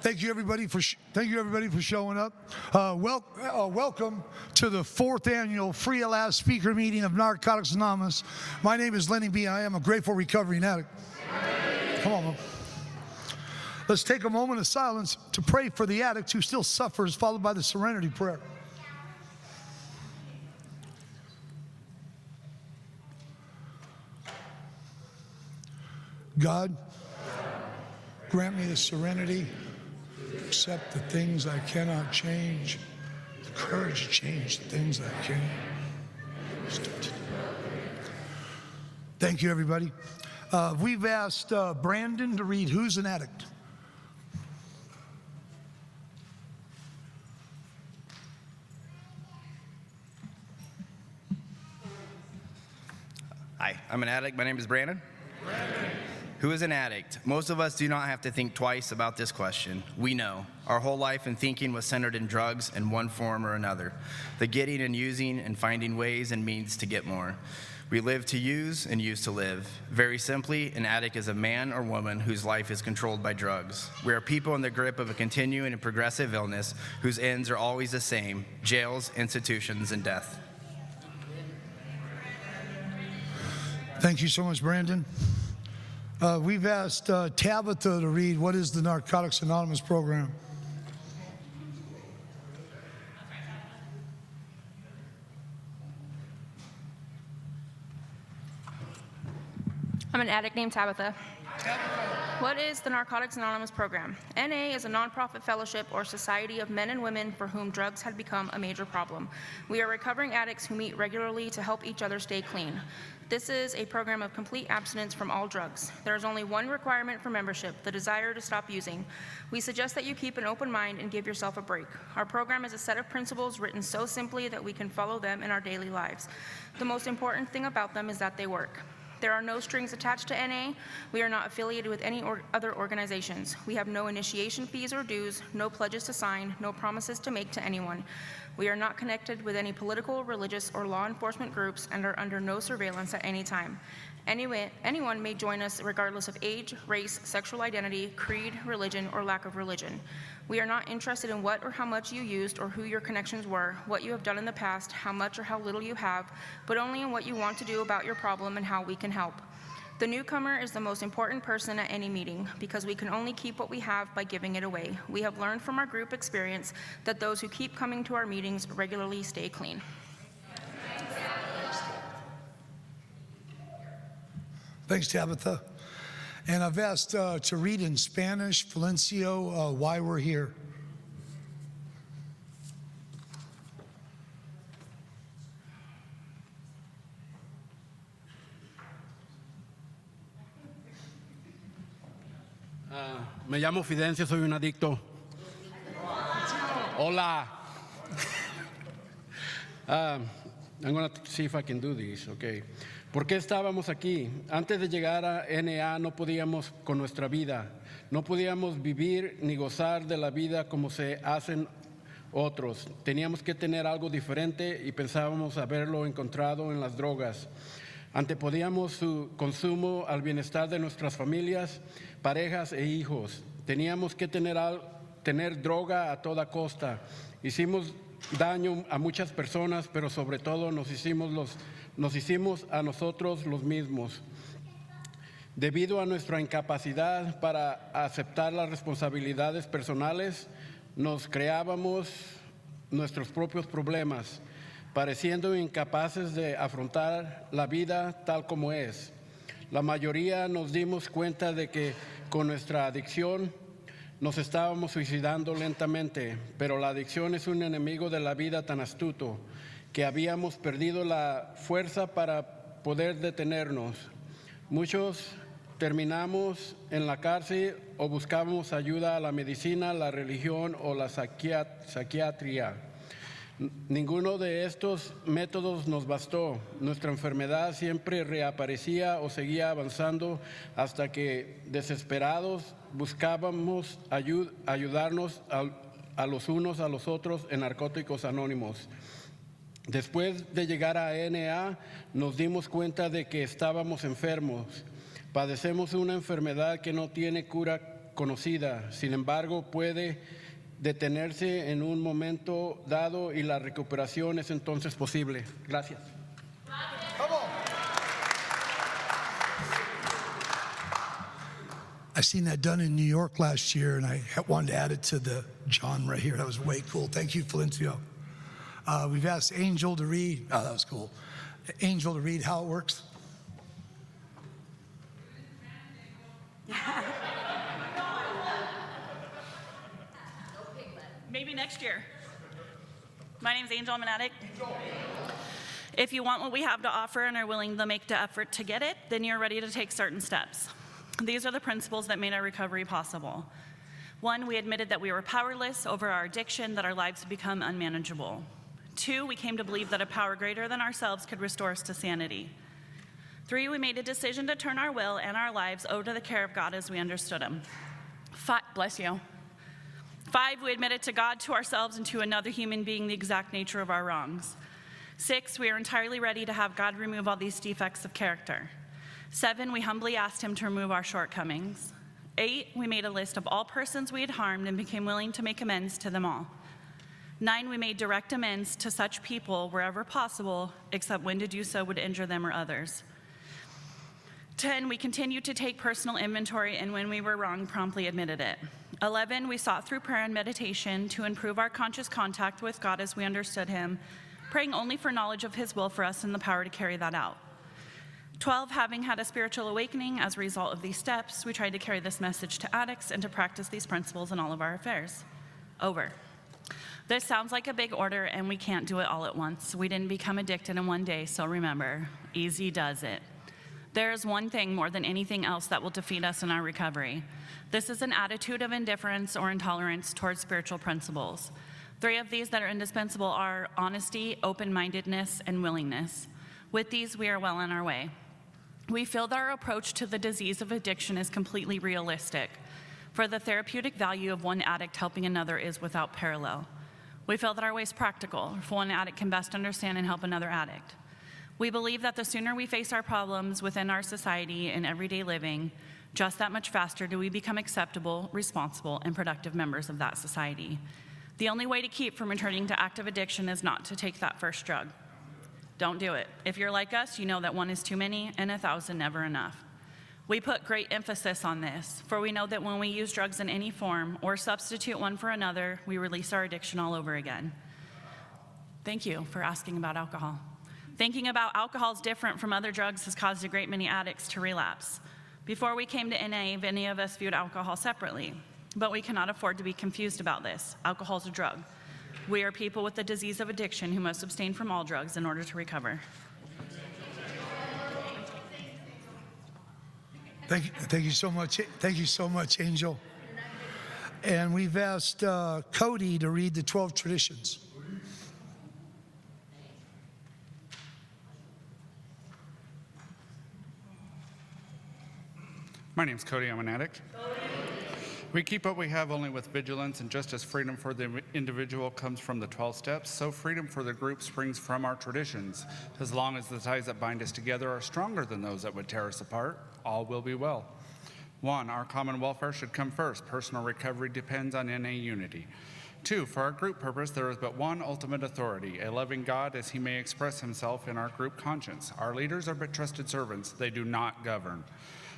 Thank you everybody for showing up. Welcome to the 4th annual Free at Last speaker meeting of Narcotics Anonymous. My name is Lenny B. I am a grateful recovering addict. Come on, man. Let's take a moment of silence to pray for the addict who still suffers, followed by the serenity prayer. God, grant me the serenity to accept the things I cannot change, the courage to change the things I can. Thank you, everybody. We've asked Brandon to read Who's an Addict? Hi, I'm an addict. My name is Brandon. Who is an addict? Most of us do not have to think twice about this question. We know. Our whole life and thinking was centered in drugs in one form or another. The getting and using and finding ways and means to get more. We live to use and use to live. Very simply, an addict is a man or woman whose life is controlled by drugs. We are people in the grip of a continuing and progressive illness whose ends are always the same: jails, institutions, and death. Thank you so much, Brandon. We've asked Tabitha to read What is the Narcotics Anonymous program? I'm an addict named Tabitha. What is the Narcotics Anonymous program? NA is a nonprofit fellowship or society of men and women for whom drugs had become a major problem. We are recovering addicts who meet regularly to help each other stay clean. This is a program of complete abstinence from all drugs. There is only one requirement for membership: the desire to stop using. We suggest that you keep an open mind and give yourself a break. Our program is a set of principles written so simply that we can follow them in our daily lives. The most important thing about them is that they work. There are no strings attached to NA. We are not affiliated with any other organizations. We have no initiation fees or dues, no pledges to sign, no promises to make to anyone. We are not connected with any political, religious, or law enforcement groups and are under no surveillance at any time. Anyone may join us regardless of age, race, sexual identity, creed, religion, or lack of religion. We are not interested in what or how much you used or who your connections were, what you have done in the past, how much or how little you have, but only in what you want to do about your problem and how we can help. The newcomer is the most important person at any meeting because we can only keep what we have by giving it away. We have learned from our group experience that those who keep coming to our meetings regularly stay clean. Thanks, Tabitha. And I've asked to read in Spanish, Valencio, why we're here. Me llamo Fidencio, soy un adicto. Hola. I'm going to see if I can do this, okay. ¿Por qué estábamos aquí? Antes de llegar a NA no podíamos con nuestra vida. No podíamos vivir ni gozar de la vida como se hacen otros. Teníamos que tener algo diferente y pensábamos haberlo encontrado en las drogas. Antepodíamos su consumo al bienestar de nuestras familias, parejas e hijos. Teníamos que tener droga a toda costa. Hicimos daño a muchas personas, pero sobre todo nos hicimos a nosotros los mismos. Debido a nuestra incapacidad para aceptar las responsabilidades personales, nos creábamos nuestros propios problemas, pareciendo incapaces de afrontar la vida tal como es. La mayoría nos dimos cuenta de que con nuestra adicción nos estábamos suicidando lentamente, pero la adicción es un enemigo de la vida tan astuto que habíamos perdido la fuerza para poder detenernos. Muchos terminamos en la cárcel o buscamos ayuda a la medicina, la religión o la psiquiatría. Ninguno de estos métodos nos bastó. Nuestra enfermedad siempre reaparecía o seguía avanzando hasta que, desesperados, buscábamos ayudarnos a los unos a los otros en Narcóticos Anónimos. Después de llegar a NA, nos dimos cuenta de que estábamos enfermos. Padecemos una enfermedad que no tiene cura conocida. Sin embargo, puede detenerse en un momento dado y la recuperación es entonces posible. Gracias. Come on. I seen that done in New York last year, and I wanted to add it to the genre here. That was way cool. Thank you, Felencio. We've asked Angel to read. Oh, that was cool. Angel to read how it works. Maybe next year. My name's Angel. I'm an addict. If you want what we have to offer and are willing to make the effort to get it, then you're ready to take certain steps. These are the principles that made our recovery possible. 1, we admitted that we were powerless over our addiction, that our lives had become unmanageable. 2, we came to believe that a power greater than ourselves could restore us to sanity. 3, we made a decision to turn our will and our lives over to the care of God as we understood Him. 5, bless you. 5, we admitted to God, to ourselves, and to another human being the exact nature of our wrongs. 6, we are entirely ready to have God remove all these defects of character. 7, we humbly asked Him to remove our shortcomings. 8, we made a list of all persons we had harmed and became willing to make amends to them all. 9, we made direct amends to such people wherever possible, except when to do so would injure them or others. 10, we continued to take personal inventory, and when we were wrong, promptly admitted it. 11, we sought through prayer and meditation to improve our conscious contact with God as we understood Him, praying only for knowledge of His will for us and the power to carry that out. 12, having had a spiritual awakening as a result of these steps, we tried to carry this message to addicts and to practice these principles in all of our affairs. Over. This sounds like a big order, and we can't do it all at once. We didn't become addicted in one day, so remember, easy does it. There is one thing more than anything else that will defeat us in our recovery. This is an attitude of indifference or intolerance towards spiritual principles. 3 of these that are indispensable are honesty, open-mindedness, and willingness. With these, we are well on our way. We feel that our approach to the disease of addiction is completely realistic, for the therapeutic value of one addict helping another is without parallel. We feel that our way is practical, for one addict can best understand and help another addict. We believe that the sooner we face our problems within our society and everyday living, just that much faster do we become acceptable, responsible, and productive members of that society. The only way to keep from returning to active addiction is not to take that first drug. Don't do it. If you're like us, you know that 1 is too many and 1,000 never enough. We put great emphasis on this, for we know that when we use drugs in any form or substitute one for another, we release our addiction all over again. Thank you for asking about alcohol. Thinking about alcohol is different from other drugs has caused a great many addicts to relapse. Before we came to NA, many of us viewed alcohol separately, but we cannot afford to be confused about this. Alcohol is a drug. We are people with the disease of addiction who must abstain from all drugs in order to recover. Thank you so much. Thank you so much, Angel. And we've asked Cody to read the 12 traditions. My name's Cody. I'm an addict. We keep what we have only with vigilance, and just as freedom for the individual comes from the 12 steps, so freedom for the group springs from our traditions. As long as the ties that bind us together are stronger than those that would tear us apart, all will be well. 1, our common welfare should come first. Personal recovery depends on NA unity. 2, for our group purpose, there is but one ultimate authority, a loving God as He may express Himself in our group conscience. Our leaders are but trusted servants. They do not govern.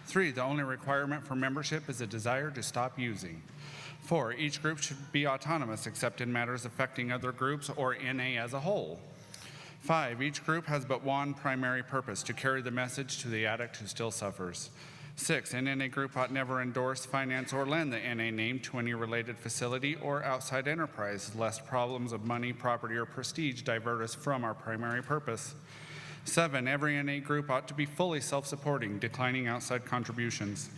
3, the only requirement for membership is a desire to stop using. 4, each group should be autonomous except in matters affecting other groups or NA as a whole. 5, each group has but one primary purpose, to carry the message to the addict who still suffers. 6, an NA group ought never endorse, finance, or lend the NA name to any related facility or outside enterprise, lest problems of money, property, or prestige divert us from our primary purpose. 7, every NA group ought to be fully self-supporting, declining outside contributions.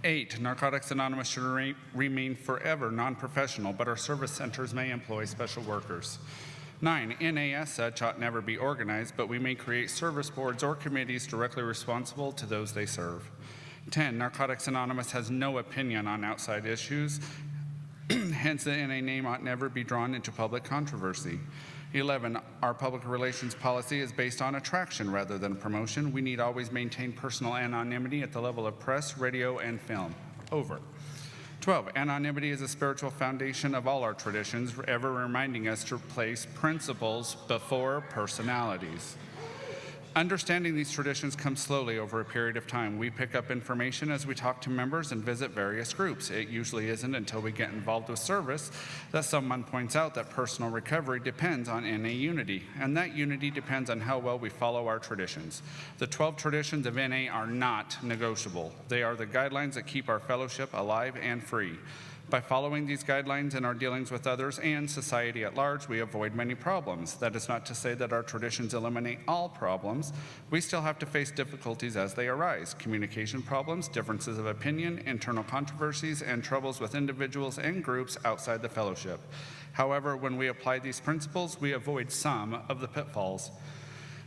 8, Narcotics Anonymous should remain forever non-professional, but our service centers may employ special workers. 9, NA as such ought never be organized, but we may create service boards or committees directly responsible to those they serve. 10, Narcotics Anonymous has no opinion on outside issues, hence the NA name ought never be drawn into public controversy. 11, our public relations policy is based on attraction rather than promotion. We need always maintain personal anonymity at the level of press, radio, and film. over. 12, anonymity is a spiritual foundation of all our traditions, ever reminding us to place principles before personalities. Understanding these traditions comes slowly over a period of time. We pick up information as we talk to members and visit various groups. It usually isn't until we get involved with service that someone points out that personal recovery depends on NA unity, and that unity depends on how well we follow our traditions. The 12 traditions of NA are not negotiable. They are the guidelines that keep our fellowship alive and free. By following these guidelines in our dealings with others and society at large, we avoid many problems. That is not to say that our traditions eliminate all problems. We still have to face difficulties as they arise: communication problems, differences of opinion, internal controversies, and troubles with individuals and groups outside the fellowship. However, when we apply these principles, we avoid some of the pitfalls.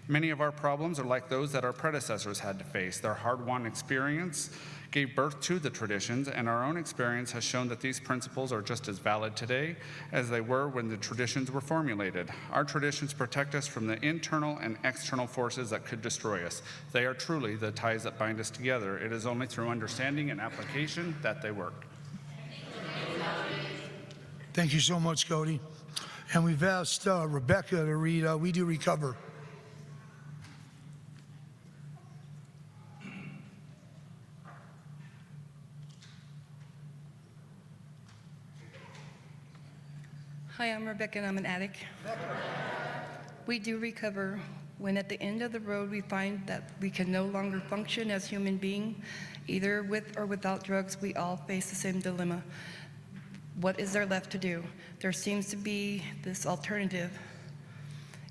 Many of our problems are like those that our predecessors had to face. Their hard-won experience gave birth to the traditions, and our own experience has shown that these principles are just as valid today as they were when the traditions were formulated. Our traditions protect us from the internal and external forces that could destroy us. They are truly the ties that bind us together. It is only through understanding and application that they work. Thank you so much, Cody. And we've asked Rebecca to read We Do Recover. Hi, I'm Rebecca and I'm an addict. We do recover when at the end of the road we find that we can no longer function as human beings, either with or without drugs. We all face the same dilemma. What is there left to do? There seems to be this alternative.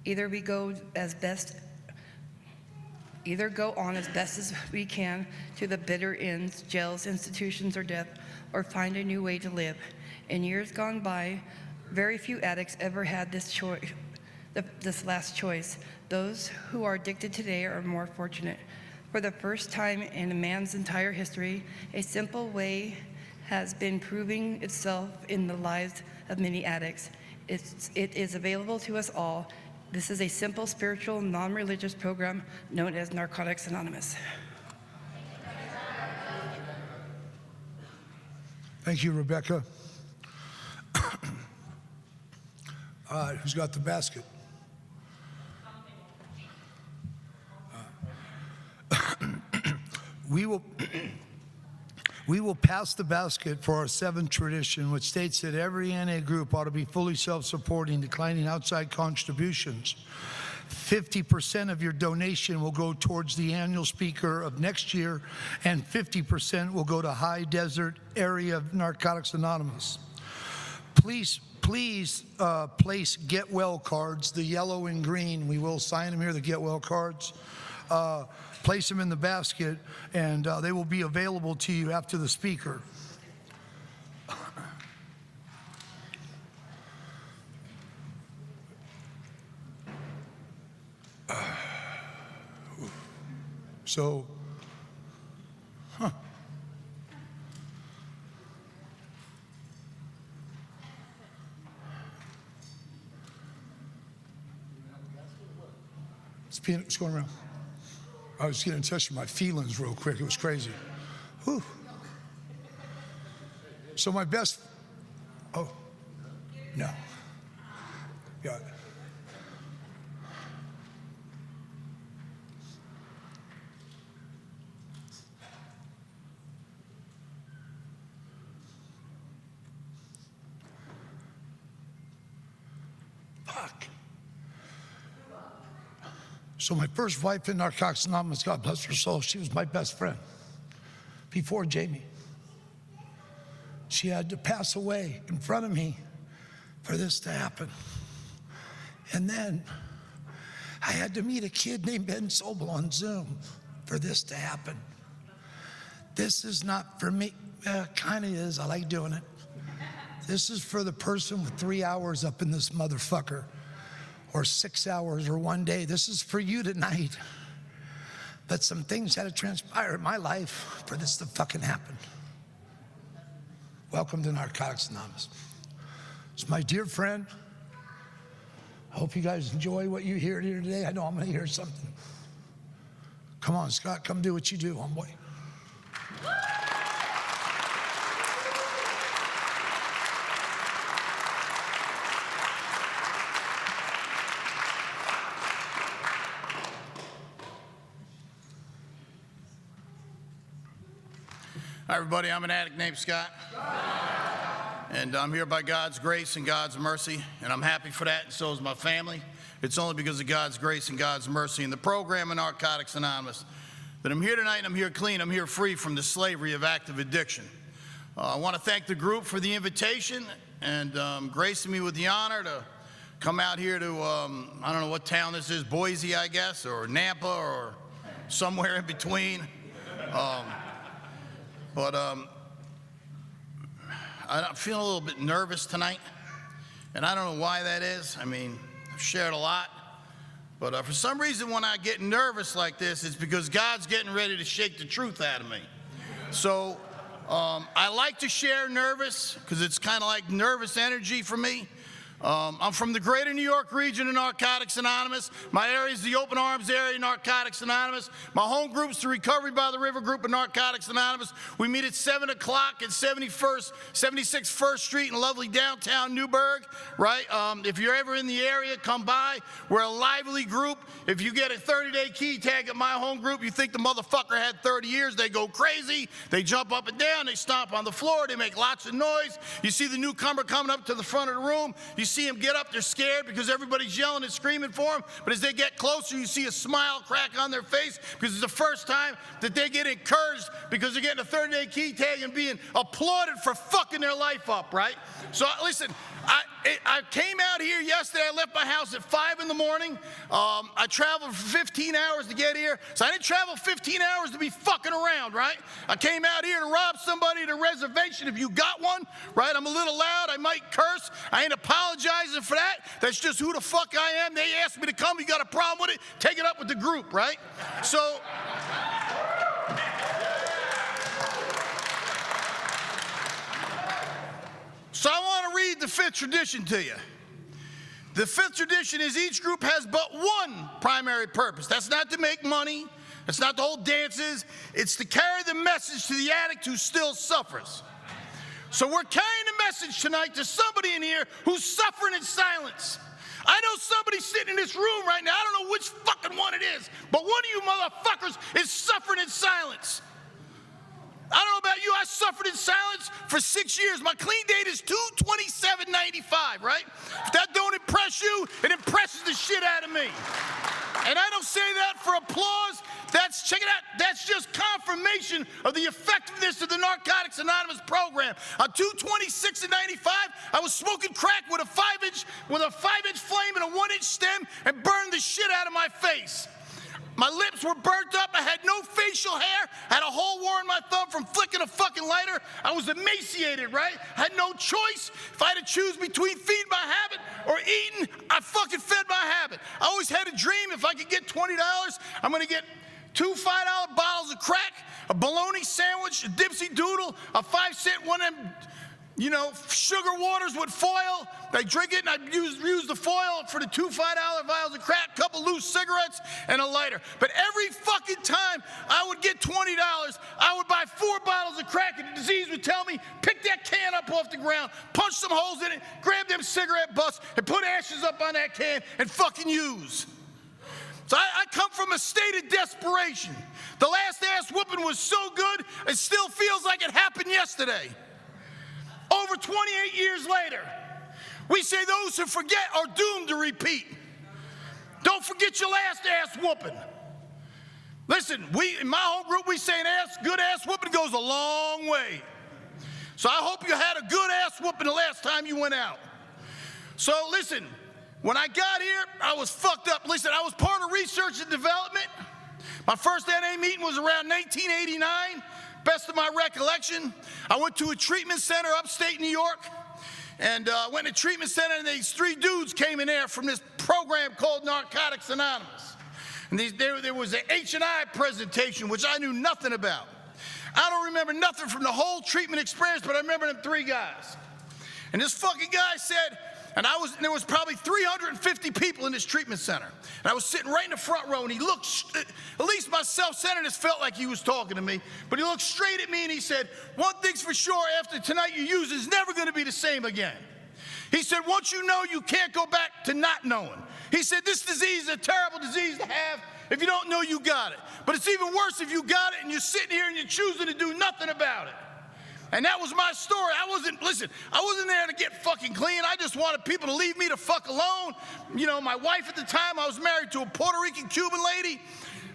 Either we go as best Either go on as best as we can to the bitter ends, jails, institutions, or death, or find a new way to live. In years gone by, very few addicts ever had this choice, this last choice. Those who are addicted today are more fortunate. For the first time in a man's entire history, a simple way has been proving itself in the lives of many addicts. It is available to us all. This is a simple, spiritual, non-religious program known as Narcotics Anonymous. Thank you, Rebecca. All right, who's got the basket? We will pass the basket for our seventh tradition, which states that every NA group ought to be fully self-supporting, declining outside contributions. 50% of your donation will go towards the annual speaker of next year, and 50% will go to High Desert Area of Narcotics Anonymous. Please place Get Well cards, the yellow and green. We will sign them here, the Get Well cards. Place them in the basket, and they will be available to you after the speaker. So, it's going around. I was getting in touch with my feelings real quick. It was crazy. Whew. So my best, oh, no. Got it. Fuck. So my first wife in Narcotics Anonymous, God bless her soul, she was my best friend before Jamie. She had to pass away in front of me for this to happen. And then I had to meet a kid named Ben Sobel on Zoom for this to happen. This is not for me. Kind of is. I like doing it. This is for the person with 3 hours up in this motherfucker, or 6 hours, or one day. This is for you tonight. But some things had to transpire in my life for this to fucking happen. Welcome to Narcotics Anonymous. It's my dear friend. I hope you guys enjoy what you hear here today. I know I'm gonna hear something. Come on, Scott, come do what you do, homeboy. Hi, everybody. I'm an addict named Scott. And I'm here by God's grace and God's mercy, and I'm happy for that, and so is my family. It's only because of God's grace and God's mercy and the program of Narcotics Anonymous that I'm here tonight, and I'm here clean. I'm here free from the slavery of active addiction. I want to thank the group for the invitation and gracing me with the honor to come out here to, I don't know what town this is, Boise, I guess, or Nampa, or somewhere in between. I'm feeling a little bit nervous tonight, and I don't know why that is. I mean, I've shared a lot, but for some reason when I get nervous like this, it's because God's getting ready to shake the truth out of me. So I like to share nervous because it's kind of like nervous energy for me. I'm from the greater New York region of Narcotics Anonymous. My area is the Open Arms area, Narcotics Anonymous. My home group's the Recovery by the River group of Narcotics Anonymous. We meet at 7 o'clock at 76 1st Street in lovely downtown Newburgh, right? If you're ever in the area, come by. We're a lively group. If you get a 30-day key tag at my home group, you think the motherfucker had 30 years, they go crazy. They jump up and down. They stomp on the floor. They make lots of noise. You see the newcomer coming up to the front of the room. You see them get up, they're scared because everybody's yelling and screaming for them. But as they get closer, you see a smile crack on their face because it's the first time that they get encouraged because they're getting a 30-day key tag and being applauded for fucking their life up, right? So listen, I came out here yesterday. I left my house at 5 in the morning. I traveled for 15 hours to get here. So I didn't travel 15 hours to be fucking around, right? I came out here to rob somebody at a reservation if you got one, right? I'm a little loud. I might curse. I ain't apologizing for that. That's just who the fuck I am. They asked me to come. You got a problem with it? Take it up with the group, right? So I want to read the 5th tradition to you. The 5th tradition is each group has but one primary purpose. That's not to make money. That's not to hold dances. It's to carry the message to the addict who still suffers. So we're carrying the message tonight to somebody in here who's suffering in silence. I know somebody sitting in this room right now, I don't know which fucking one it is, but one of you motherfuckers is suffering in silence. I don't know about you, I suffered in silence for 6 years. My clean date is 2/27/95, right? If that don't impress you, it impresses the shit out of me. And I don't say that for applause. Check it out, that's just confirmation of the effectiveness of the Narcotics Anonymous program. On 2/26/95, I was smoking crack with a 5-inch flame and a 1-inch stem and burned the shit out of my face. My lips were burnt up. I had no facial hair. I had a hole worn in my thumb from flicking a fucking lighter. I was emaciated, right? I had no choice. If I had to choose between feeding my habit or eating, I fucking fed my habit. I always had a dream if I could get $20, I'm going to get 2 $5 bottles of crack, a bologna sandwich, a Dipsy Doodle, a 5-cent one of them, sugar waters with foil. I drink it and I use the foil for the 2 $5 vials of crack, a couple loose cigarettes, and a lighter. But every fucking time I would get $20, I would buy 4 bottles of crack, and the disease would tell me, pick that can up off the ground, punch some holes in it, grab them cigarette butts, and put ashes up on that can and fucking use. So I come from a state of desperation. The last ass whooping was so good, it still feels like it happened yesterday. Over 28 years later, we say those who forget are doomed to repeat. Don't forget your last ass whooping. Listen, in my home group, we say good ass whooping goes a long way. So I hope you had a good ass whooping the last time you went out. So listen, when I got here, I was fucked up. Listen, I was part of research and development. My first NA meeting was around 1989. Best of my recollection, I went to a treatment center upstate New York, and went to a treatment center, and these 3 dudes came in there from this program called Narcotics Anonymous. And there was an H&I presentation, which I knew nothing about. I don't remember nothing from the whole treatment experience, but I remember them 3 guys. And this fucking guy said, there was probably 350 people in this treatment center. And I was sitting right in the front row, and he looked, at least my self-centeredness felt like he was talking to me, but he looked straight at me and he said, one thing's for sure, after tonight you use is never gonna be the same again. He said, once you know, you can't go back to not knowing. He said, this disease is a terrible disease to have. if you don't know you got it. But it's even worse if you got it and you're sitting here and you're choosing to do nothing about it. And that was my story. I wasn't there to get fucking clean. I just wanted people to leave me the fuck alone. You know, my wife at the time, I was married to a Puerto Rican Cuban lady.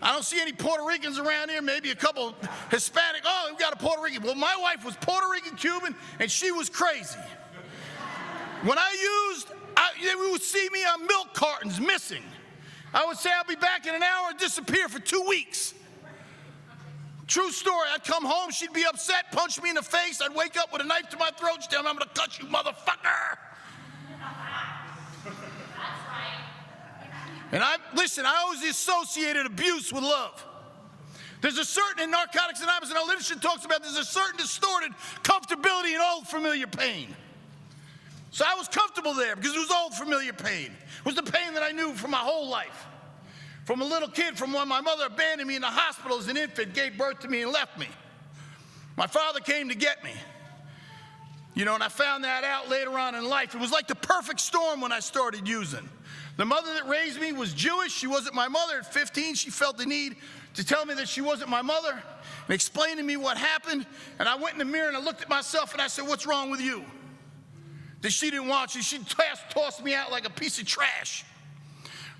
I don't see any Puerto Ricans around here, maybe a couple Hispanic. Oh, we got a Puerto Rican. Well, my wife was Puerto Rican Cuban, and she was crazy. When they would see me on milk cartons missing. I would say I'll be back in an hour and disappear for 2 weeks. True story. I'd come home, she'd be upset, punch me in the face. I'd wake up with a knife to my throat, she'd tell me, I'm going to cut you, motherfucker. And I always associated abuse with love. There's a certain, in Narcotics Anonymous, and our literature talks about, there's a certain distorted comfortability in old familiar pain. So I was comfortable there because it was old familiar pain. It was the pain that I knew for my whole life. From a little kid, from when my mother abandoned me in the hospital as an infant, gave birth to me and left me. My father came to get me. You know, and I found that out later on in life. It was like the perfect storm when I started using. The mother that raised me was Jewish. She wasn't my mother. At 15, she felt the need to tell me that she wasn't my mother and explain to me what happened. And I went in the mirror and I looked at myself and I said, what's wrong with you? That she didn't want you. She tossed me out like a piece of trash.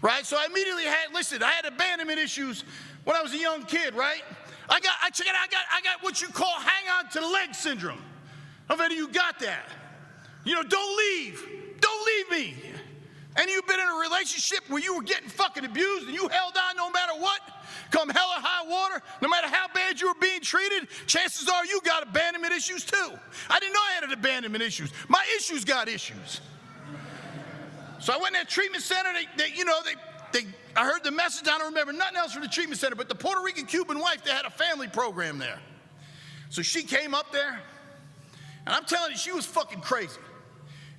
Right? So I immediately I had abandonment issues when I was a young kid, right? I got what you call hang on to the leg syndrome. How many of you got that? You know, don't leave me. Any of you been in a relationship where you were getting fucking abused and you held on no matter what? Come hell or high water, no matter how bad you were being treated, chances are you got abandonment issues too. I didn't know I had abandonment issues. My issues got issues. So I went in that treatment center, I heard the message, I don't remember nothing else from the treatment center, but the Puerto Rican Cuban wife, they had a family program there. So she came up there, and I'm telling you, she was fucking crazy.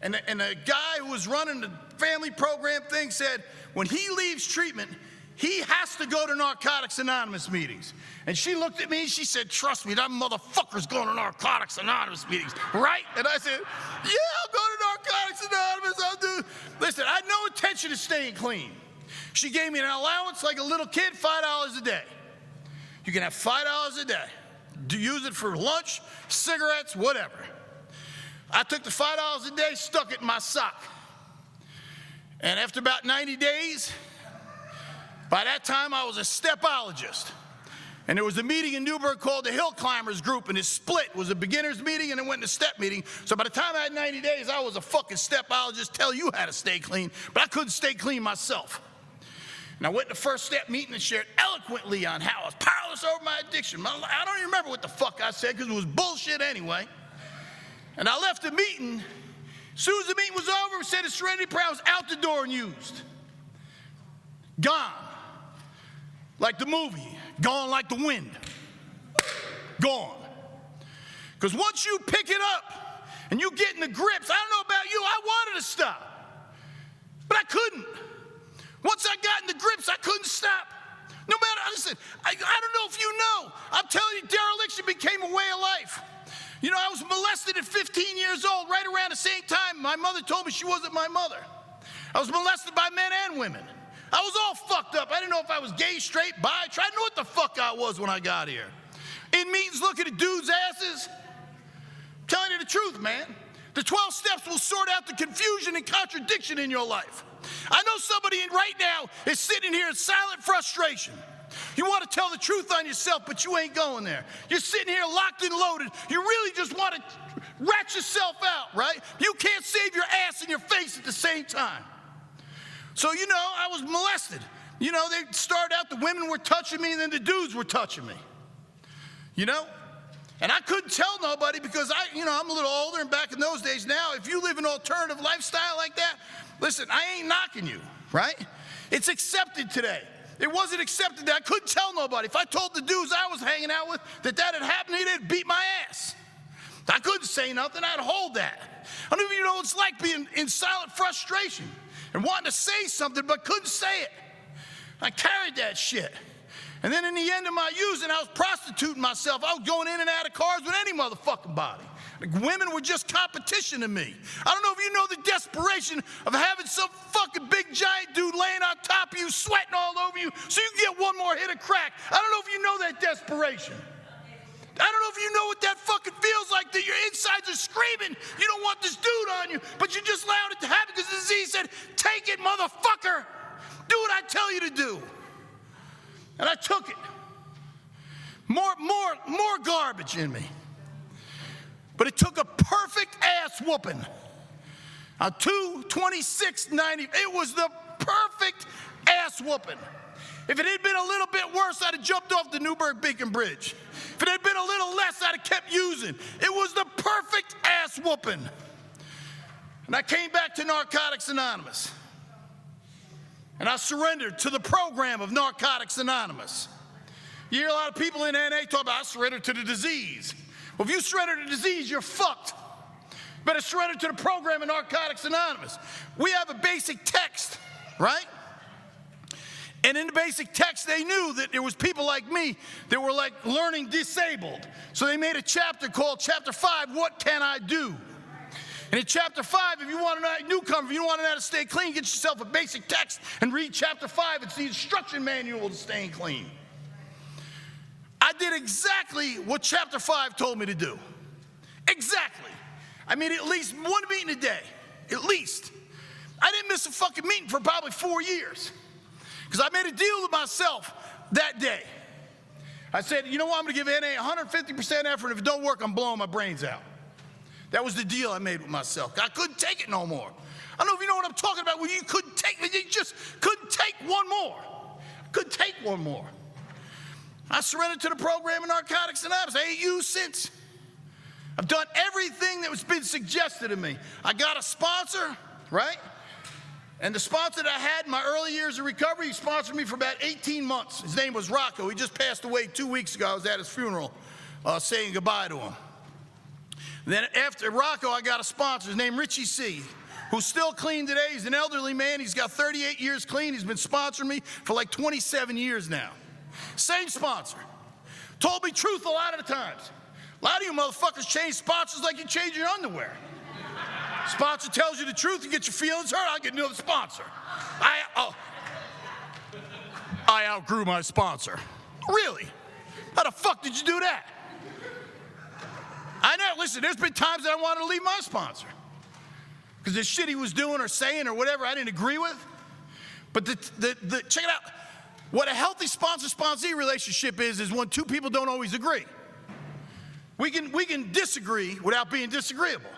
And the guy who was running the family program thing said, when he leaves treatment, he has to go to Narcotics Anonymous meetings. And she looked at me and she said, trust me, that motherfucker's going to Narcotics Anonymous meetings, right? And I said, yeah, I'll go to Narcotics Anonymous, I'll do. Listen, I had no intention of staying clean. She gave me an allowance like a little kid, $5 a day. You can have $5 a day. Use it for lunch, cigarettes, whatever. I took the $5 a day, stuck it in my sock. And after about 90 days, by that time I was a stepologist. And there was a meeting in Newburgh called the Hill Climbers Group, and it split. It was a beginner's meeting and it went to step meeting. So by the time I had 90 days, I was a fucking stepologist, tell you how to stay clean, but I couldn't stay clean myself. And I went to first step meeting and shared eloquently on how I was powerless over my addiction. I don't even remember what the fuck I said because it was bullshit anyway. And I left the meeting. As soon as the meeting was over, we said the Serenity Prayer, I was out the door and used. Gone. Like the movie, gone like the wind. Gone. Because once you pick it up and you get in the grips, I don't know about you, I wanted to stop. But I couldn't. Once I got in the grips, I couldn't stop. No matter, listen, I don't know if you know, I'm telling you, dereliction became a way of life. You know, I was molested at 15 years old, right around the same time my mother told me she wasn't my mother. I was molested by men and women. I was all fucked up. I didn't know if I was gay, straight, bi. I didn't know what the fuck I was when I got here. In meetings looking at dudes' asses. I'm telling you the truth, man. The 12 steps will sort out the confusion and contradiction in your life. I know somebody right now is sitting here in silent frustration. You want to tell the truth on yourself, but you ain't going there. You're sitting here locked and loaded. You really just want to rat yourself out, right? You can't save your ass and your face at the same time. So, you know, I was molested. You know, they started out, the women were touching me, and then the dudes were touching me. You know? And I couldn't tell nobody because I'm a little older, and back in those days now, if you live an alternative lifestyle like that, listen, I ain't knocking you, right? It's accepted today. It wasn't accepted that I couldn't tell nobody. If I told the dudes I was hanging out with that had happened, they'd beat my ass. I couldn't say nothing. I'd hold that. I don't even know what it's like being in silent frustration and wanting to say something but couldn't say it. I carried that shit. And then in the end of my using, I was prostituting myself. I was going in and out of cars with any motherfucking body. Women were just competition to me. I don't know if you know the desperation of having some fucking big giant dude laying on top of you, sweating all over you, so you can get one more hit of crack. I don't know if you know that desperation. I don't know if you know what that fucking feels like, that your insides are screaming. You don't want this dude on you, but you just allowed it to happen because the disease said, take it, motherfucker. Do what I tell you to do. And I took it. More garbage in me. But it took a perfect ass whooping. A 2:26.90. It was the perfect ass whooping. If it had been a little bit worse, I'd have jumped off the Newburgh Beacon Bridge. If it had been a little less, I'd have kept using. It was the perfect ass whooping. And I came back to Narcotics Anonymous. And I surrendered to the program of Narcotics Anonymous. You hear a lot of people in NA talk about, I surrendered to the disease. Well, if you surrender to the disease, you're fucked. You better surrender to the program of Narcotics Anonymous. We have a basic text, right? And in the basic text, they knew that there was people like me that were like learning disabled. So they made a chapter called Chapter 5, What Can I Do? And in Chapter 5, if you want to know, newcomer, if you want to know how to stay clean, get yourself a basic text and read Chapter 5. It's the instruction manual to staying clean. I did exactly what Chapter 5 told me to do. Exactly. I mean, at least one meeting a day. At least. I didn't miss a fucking meeting for probably 4 years. Because I made a deal with myself that day. I said, you know what, I'm going to give NA 150% effort. If it don't work, I'm blowing my brains out. That was the deal I made with myself. I couldn't take it no more. I don't know if you know what I'm talking about, where you couldn't take it. You just couldn't take one more. I couldn't take one more. I surrendered to the program of Narcotics Anonymous. I ain't used since. I've done everything that was been suggested to me. I got a sponsor, right? And the sponsor that I had in my early years of recovery, he sponsored me for about 18 months. His name was Rocco. He just passed away 2 weeks ago. I was at his funeral saying goodbye to him. And then after Rocco, I got a sponsor. His name Richie C., who's still clean today. He's an elderly man. He's got 38 years clean. He's been sponsoring me for like 27 years now. Same sponsor. Told me truth a lot of the times. A lot of you motherfuckers change sponsors like you change your underwear. Sponsor tells you the truth, you get your feelings hurt, I'll get another sponsor. I outgrew my sponsor. Really? How the fuck did you do that? I know, listen, there's been times that I wanted to leave my sponsor. Because the shit he was doing or saying or whatever I didn't agree with. But check it out. What a healthy sponsor-sponsee relationship is when two people don't always agree. We can disagree without being disagreeable.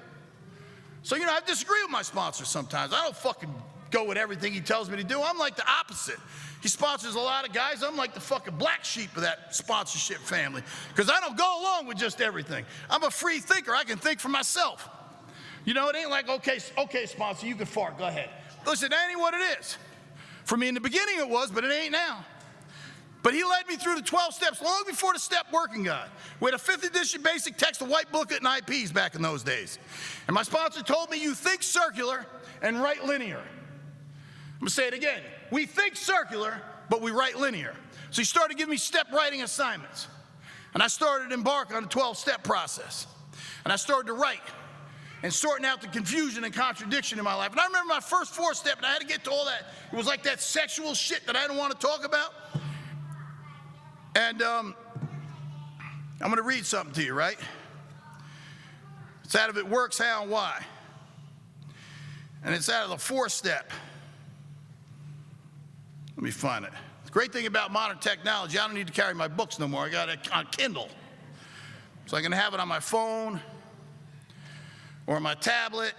So, you know, I disagree with my sponsor sometimes. I don't fucking go with everything he tells me to do. I'm like the opposite. He sponsors a lot of guys. I'm like the fucking black sheep of that sponsorship family because I don't go along with just everything. I'm a free thinker. I can think for myself. You know, it ain't like, okay, sponsor, you can fart. Go ahead. Listen, that ain't what it is. For me in the beginning it was, but it ain't now. But he led me through the 12 steps long before the Step Working Guide. We had a 5th edition basic text, a white booklet, and IPs back in those days. And my sponsor told me, you think circular and write linear. I'm going to say it again. We think circular, but we write linear. So he started giving me step writing assignments. And I started to embark on the 12-step process. And I started to write and sorting out the confusion and contradiction in my life. And I remember my first 4-step, and I had to get to all that. It was like that sexual shit that I didn't want to talk about. And I'm going to read something to you, right? It's out of It Works, How and Why. And it's out of the 4-step. Let me find it. The great thing about modern technology, I don't need to carry my books no more. I got it on Kindle. So I can have it on my phone or my tablet.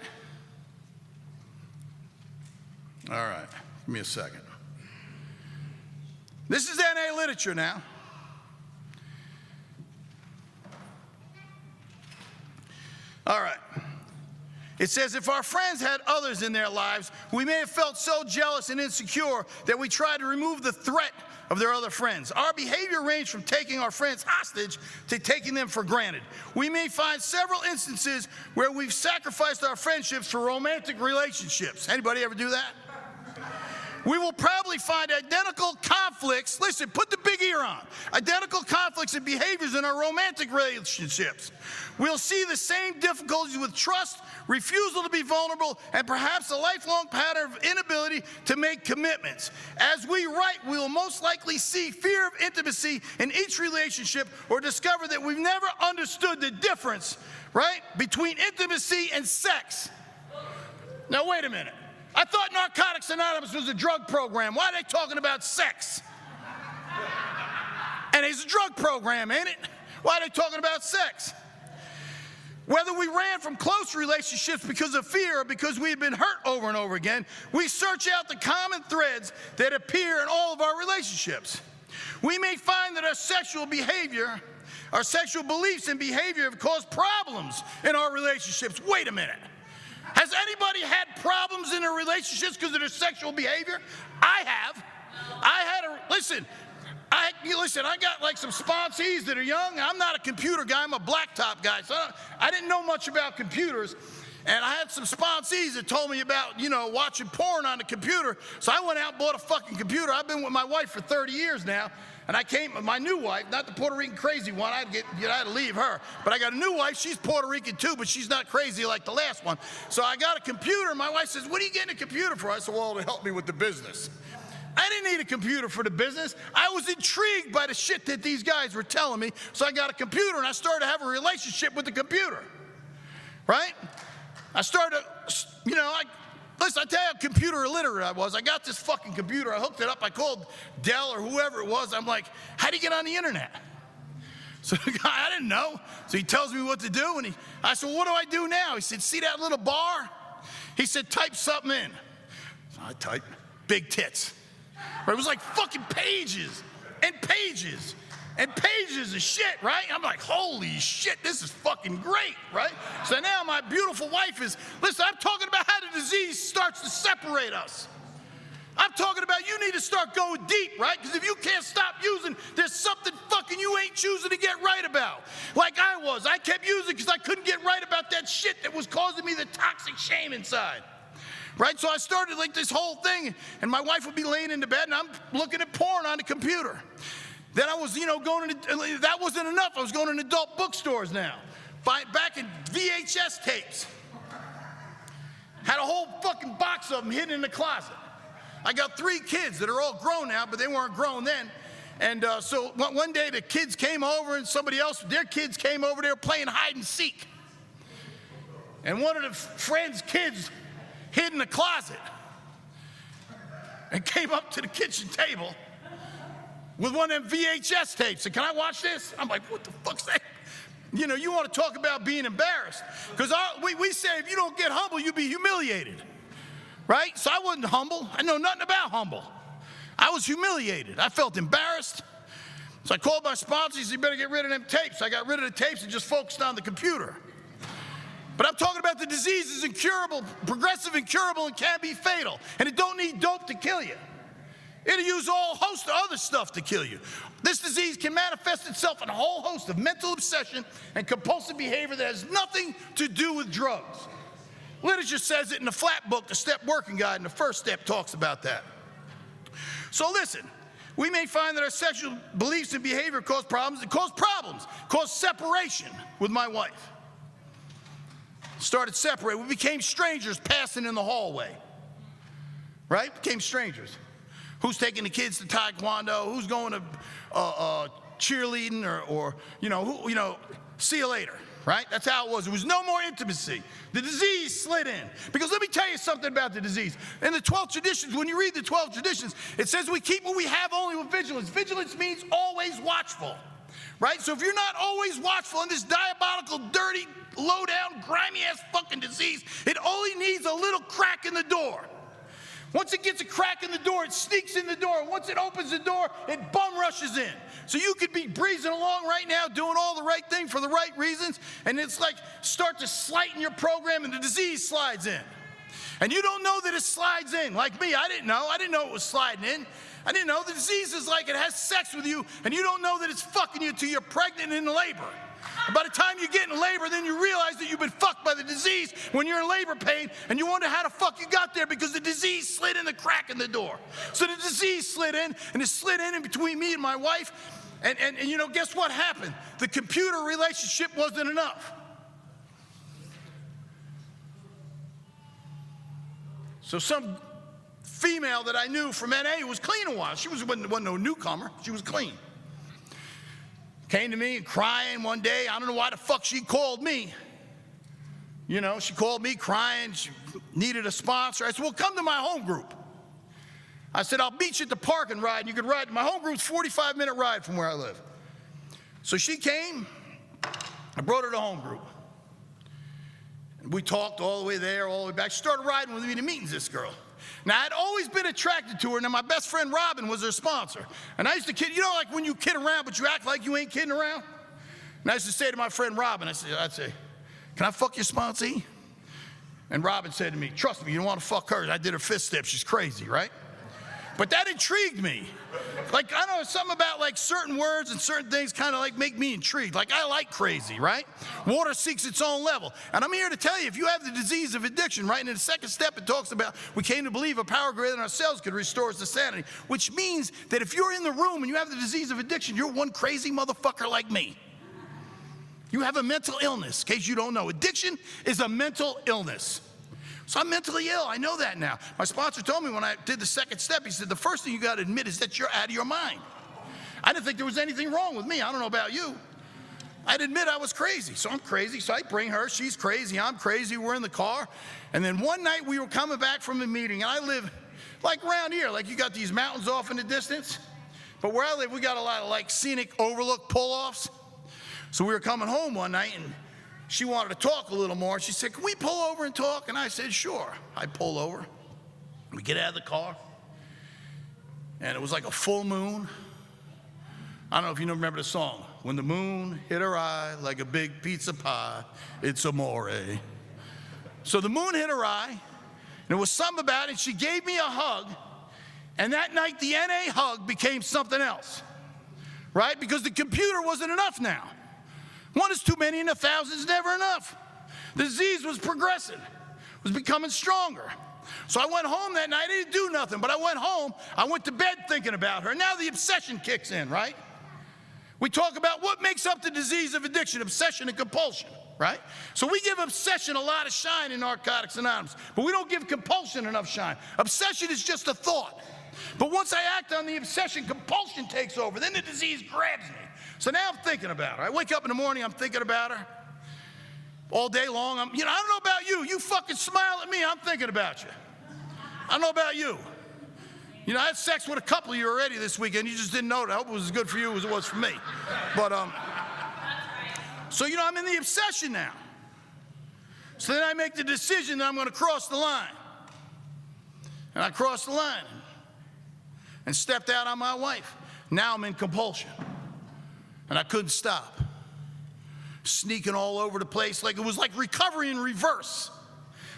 All right, give me a second. This is NA literature now. All right. It says, if our friends had others in their lives, we may have felt so jealous and insecure that we tried to remove the threat of their other friends. Our behavior ranged from taking our friends hostage to taking them for granted. We may find several instances where we've sacrificed our friendships for romantic relationships. Anybody ever do that? We will probably find identical conflicts. Listen, put the big big ear on. Identical conflicts and behaviors in our romantic relationships. We'll see the same difficulties with trust, refusal to be vulnerable, and perhaps a lifelong pattern of inability to make commitments. As we write, we will most likely see fear of intimacy in each relationship or discover that we've never understood the difference, right, between intimacy and sex. Now, wait a minute. I thought Narcotics Anonymous was a drug program. Why are they talking about sex? And it's a drug program, ain't it? Why are they talking about sex? Whether we ran from close relationships because of fear or because we had been hurt over and over again, we search out the common threads that appear in all of our relationships. We may find that our sexual behavior, our sexual beliefs and behavior have caused problems in our relationships. Wait a minute. Has anybody had problems in their relationships because of their sexual behavior? I have. Listen, I got like some sponsees that are young. I'm not a computer guy. I'm a blacktop guy. So I didn't know much about computers. And I had some sponsees that told me about, watching porn on the computer. So I went out and bought a fucking computer. I've been with my wife for 30 years now. And I came, my new wife, not the Puerto Rican crazy one, I had to leave her. But I got a new wife, she's Puerto Rican too, but she's not crazy like the last one. So I got a computer, and my wife says, "What are you getting a computer for?" I said, "Well, to help me with the business." I didn't need a computer for the business. I was intrigued by the shit that these guys were telling me. So I got a computer, and I started to have a relationship with the computer, right? I started to, listen, I tell you how computer illiterate I was. I got this fucking computer. I hooked it up. I called Dell or whoever it was. I'm like, "How do you get on the internet?" So the guy, I didn't know. So he tells me what to do. And I said, "Well, what do I do now?" He said, "See that little bar?" He said, "Type something in." So I typed big tits. Right? It was like fucking pages and pages and pages of shit, right? I'm like, holy shit, this is fucking great, right? So now my beautiful wife is, listen, I'm talking about how the disease starts to separate us. I'm talking about you need to start going deep, right? Because if you can't stop using, there's something fucking you ain't choosing to get right about. Like I was. I kept using because I couldn't get right about that shit that was causing me the toxic shame inside. Right? So I started like this whole thing, and my wife would be laying in the bed, and I'm looking at porn on the computer. Then I was, going to, that wasn't enough. I was going to adult bookstores now. Back in VHS tapes. Had a whole fucking box of them hidden in the closet. I got 3 kids that are all grown now, but they weren't grown then. And so one day the kids came over, and their kids came over, they were playing hide and seek. And one of the friends' kids hid in the closet and came up to the kitchen table with one of them VHS tapes. Said, "Can I watch this?" I'm like, what the fuck's that? You want to talk about being embarrassed. Because we say if you don't get humble, you'll be humiliated. Right? So I wasn't humble. I know nothing about humble. I was humiliated. I felt embarrassed. So I called my sponsor. He said, "You better get rid of them tapes." I got rid of the tapes and just focused on the computer. But I'm talking about the disease is incurable, progressive, incurable, and can be fatal. And it don't need dope to kill you. It'll use a whole host of other stuff to kill you. This disease can manifest itself in a whole host of mental obsession and compulsive behavior that has nothing to do with drugs. Literature says it in the flat book, The Step Working Guide, and the first step talks about that. So listen, we may find that our sexual beliefs and behavior cause problems. It caused problems, caused separation with my wife. Started separating. We became strangers passing in the hallway. Right? Became strangers. Who's taking the kids to taekwondo? Who's going to cheerleading or see you later. Right? That's how it was. There was no more intimacy. The disease slid in. Because let me tell you something about the disease. In the 12 traditions, when you read the 12 traditions, it says we keep what we have only with vigilance. Vigilance means always watchful. Right? So if you're not always watchful in this diabolical, dirty, low-down, grimy-ass fucking disease, it only needs a little crack in the door. Once it gets a crack in the door, it sneaks in the door. Once it opens the door, it bum rushes in. So you could be breezing along right now, doing all the right thing for the right reasons, and it's like start to slight in your program, and the disease slides in. And you don't know that it slides in. Like me, I didn't know. I didn't know it was sliding in. I didn't know the disease is like it has sex with you, and you don't know that it's fucking you till you're pregnant and in labor. And by the time you get in labor, then you realize that you've been fucked by the disease when you're in labor pain, and you wonder how the fuck you got there because the disease slid in the crack in the door. So the disease slid in, and it slid in between me and my wife, and you know, guess what happened? The computer relationship wasn't enough. So some female that I knew from NA was clean a while. She wasn't no newcomer. She was clean. Came to me and crying one day. I don't know why the fuck she called me. You know, she called me crying. She needed a sponsor. I said, well, come to my home group. I said, I'll meet you at the park and ride. And you can ride. My home group's 45-minute ride from where I live. So she came. I brought her to home group. And we talked all the way there, all the way back. She started riding with me to meetings, this girl. Now, I'd always been attracted to her. Now, my best friend Robin was her sponsor. And I used to kid, you know, like when you kid around, but you act like you ain't kidding around? And I used to say to my friend Robin, I'd say, can I fuck your sponsee? And Robin said to me, trust me, you don't want to fuck her. I did her fist step. She's crazy, right? But that intrigued me. Like, I don't know, something about like certain words and certain things kind of like make me intrigued. Like, I like crazy, right? Water seeks its own level. And I'm here to tell you, if you have the disease of addiction, right? And in the second step, it talks about we came to believe a power greater than ourselves could restore us to sanity, which means that if you're in the room and you have the disease of addiction, you're one crazy motherfucker like me. You have a mental illness, in case you don't know. Addiction is a mental illness. So I'm mentally ill. I know that now. My sponsor told me when I did the second step, he said, the first thing you got to admit is that you're out of your mind. I didn't think there was anything wrong with me. I don't know about you. I'd admit I was crazy. So I'm crazy. So I bring her. She's crazy. I'm crazy. We're in the car. And then one night we were coming back from a meeting. And I live like around here. Like you got these mountains off in the distance. But where I live, we got a lot of like scenic overlook pull-offs. So we were coming home one night and she wanted to talk a little more. She said, can we pull over and talk? And I said, sure. I pull over. We get out of the car. And it was like a full moon. I don't know if you remember the song. When the moon hit her eye like a big pizza pie, it's amore. So the moon hit her eye. And there was something about it. She gave me a hug. And that night, the NA hug became something else. Right? Because the computer wasn't enough now. One is too many and 1,000 is never enough. The disease was progressing, was becoming stronger. So I went home that night. I didn't do nothing, but I went home. I went to bed thinking about her. Now the obsession kicks in, right? We talk about what makes up the disease of addiction, obsession and compulsion, right? So we give obsession a lot of shine in Narcotics Anonymous, but we don't give compulsion enough shine. Obsession is just a thought. But once I act on the obsession, compulsion takes over. Then the disease grabs me. So now I'm thinking about her. I wake up in the morning, I'm thinking about her. All day long, I don't know about you. You fucking smile at me, I'm thinking about you. I don't know about you. You know, I had sex with a couple of you already this weekend. You just didn't know it. I hope it was as good for you as it was for me. But, so, you know, I'm in the obsession now. So then I make the decision that I'm going to cross the line. And I crossed the line and stepped out on my wife. Now I'm in compulsion. And I couldn't stop. Sneaking all over the place. Like it was like recovery in reverse.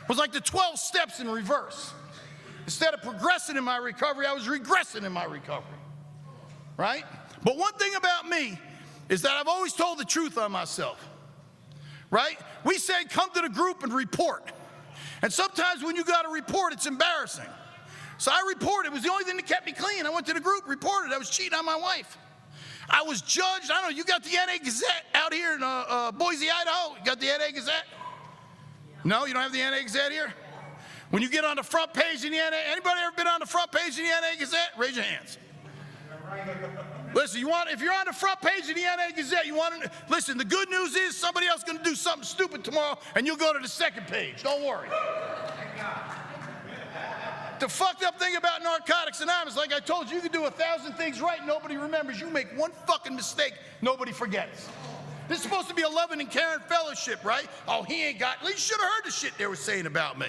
It was like the 12 steps in reverse. Instead of progressing in my recovery, I was regressing in my recovery. Right? But one thing about me is that I've always told the truth on myself. Right? We say come to the group and report. And sometimes when you got to report, it's embarrassing. So I reported. It was the only thing that kept me clean. I went to the group, reported. I was cheating on my wife. I was judged. I don't know, you got the NA Gazette out here in Boise, Idaho? You got the NA Gazette? No, you don't have the NA Gazette here? When you get on the front page in the NA, anybody ever been on the front page in the NA Gazette? Raise your hands. Listen, if you're on the front page of the NA Gazette, listen, the good news is somebody else is going to do something stupid tomorrow, and you'll go to the second page. Don't worry. The fucked up thing about Narcotics Anonymous, like I told you, you can do 1,000 things right, nobody remembers. You make one fucking mistake, nobody forgets. This is supposed to be a loving and caring fellowship, right? Oh, he ain't got, you should have heard the shit they were saying about me.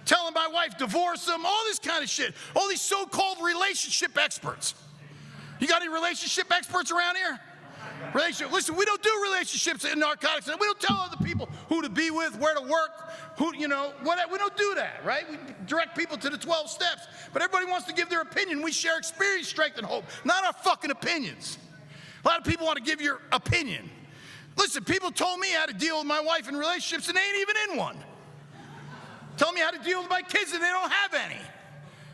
Telling my wife, divorce him, all this kind of shit. All these so-called relationship experts. You got any relationship experts around here? Listen, we don't do relationships in Narcotics. We don't tell other people who to be with, where to work, we don't do that, right? We direct people to the 12 steps. But everybody wants to give their opinion. We share experience, strength, and hope, not our fucking opinions. A lot of people want to give your opinion. Listen, people told me how to deal with my wife in relationships and they ain't even in one. Tell me how to deal with my kids and they don't have any.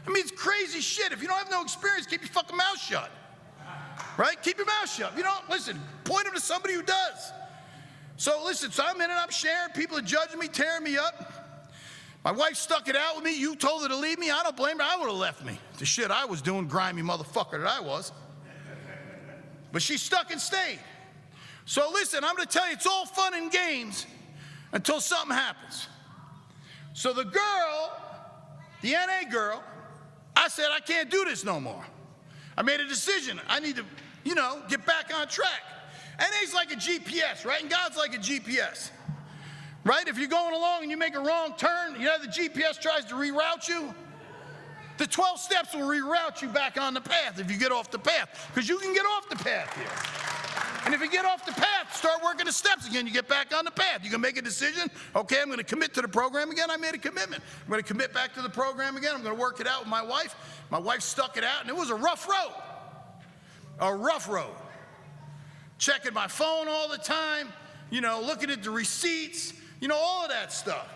I mean, it's crazy shit. If you don't have no experience, keep your fucking mouth shut. Right? Keep your mouth shut. You don't, listen, point them to somebody who does. So listen, so I'm in it, I'm sharing. People are judging me, tearing me up. My wife stuck it out with me. You told her to leave me. I don't blame her. I would have left me. The shit I was doing, grimy motherfucker that I was. But she stuck and stayed. So listen, I'm going to tell you, it's all fun and games until something happens. So the girl, the NA girl, I said, I can't do this no more. I made a decision. I need to, get back on track. NA's like a GPS, right? And God's like a GPS, right? If you're going along and you make a wrong turn, the GPS tries to reroute you. The 12 steps will reroute you back on the path if you get off the path, because you can get off the path here. And if you get off the path, start working the steps again, you get back on the path. You can make a decision. Okay, I'm going to commit to the program again. I made a commitment. I'm going to commit back to the program again. I'm going to work it out with my wife. My wife stuck it out, and it was a rough road. A rough road. Checking my phone all the time, looking at the receipts, all of that stuff.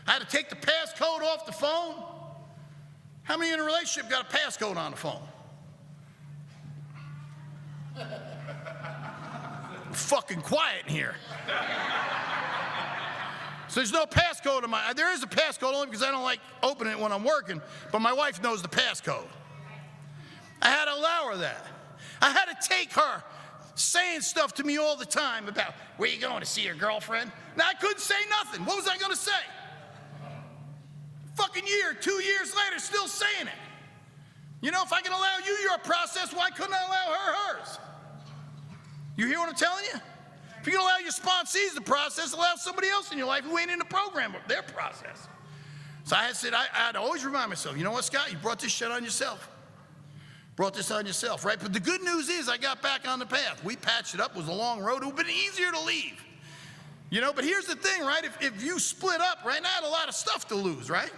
I had to take the passcode off the phone. How many in a relationship got a passcode on the phone? Fucking quiet in here. So there's no passcode in there is a passcode only because I don't like opening it when I'm working, but my wife knows the passcode. I had to allow her that. I had to take her saying stuff to me all the time about, where you going, to see your girlfriend? Now I couldn't say nothing. What was I going to say? Fucking year, 2 years later, still saying it. If I can allow you your process, why couldn't I allow her hers? You hear what I'm telling you? If you can allow your sponsees the process, allow somebody else in your life who ain't in the program their process. So I had to always remind myself, you know what, Scott? You brought this shit on yourself. Brought this on yourself, right? But the good news is I got back on the path. We patched it up. It was a long road. It would have been easier to leave. But here's the thing, right? If you split up, right now I had a lot of stuff to lose, right?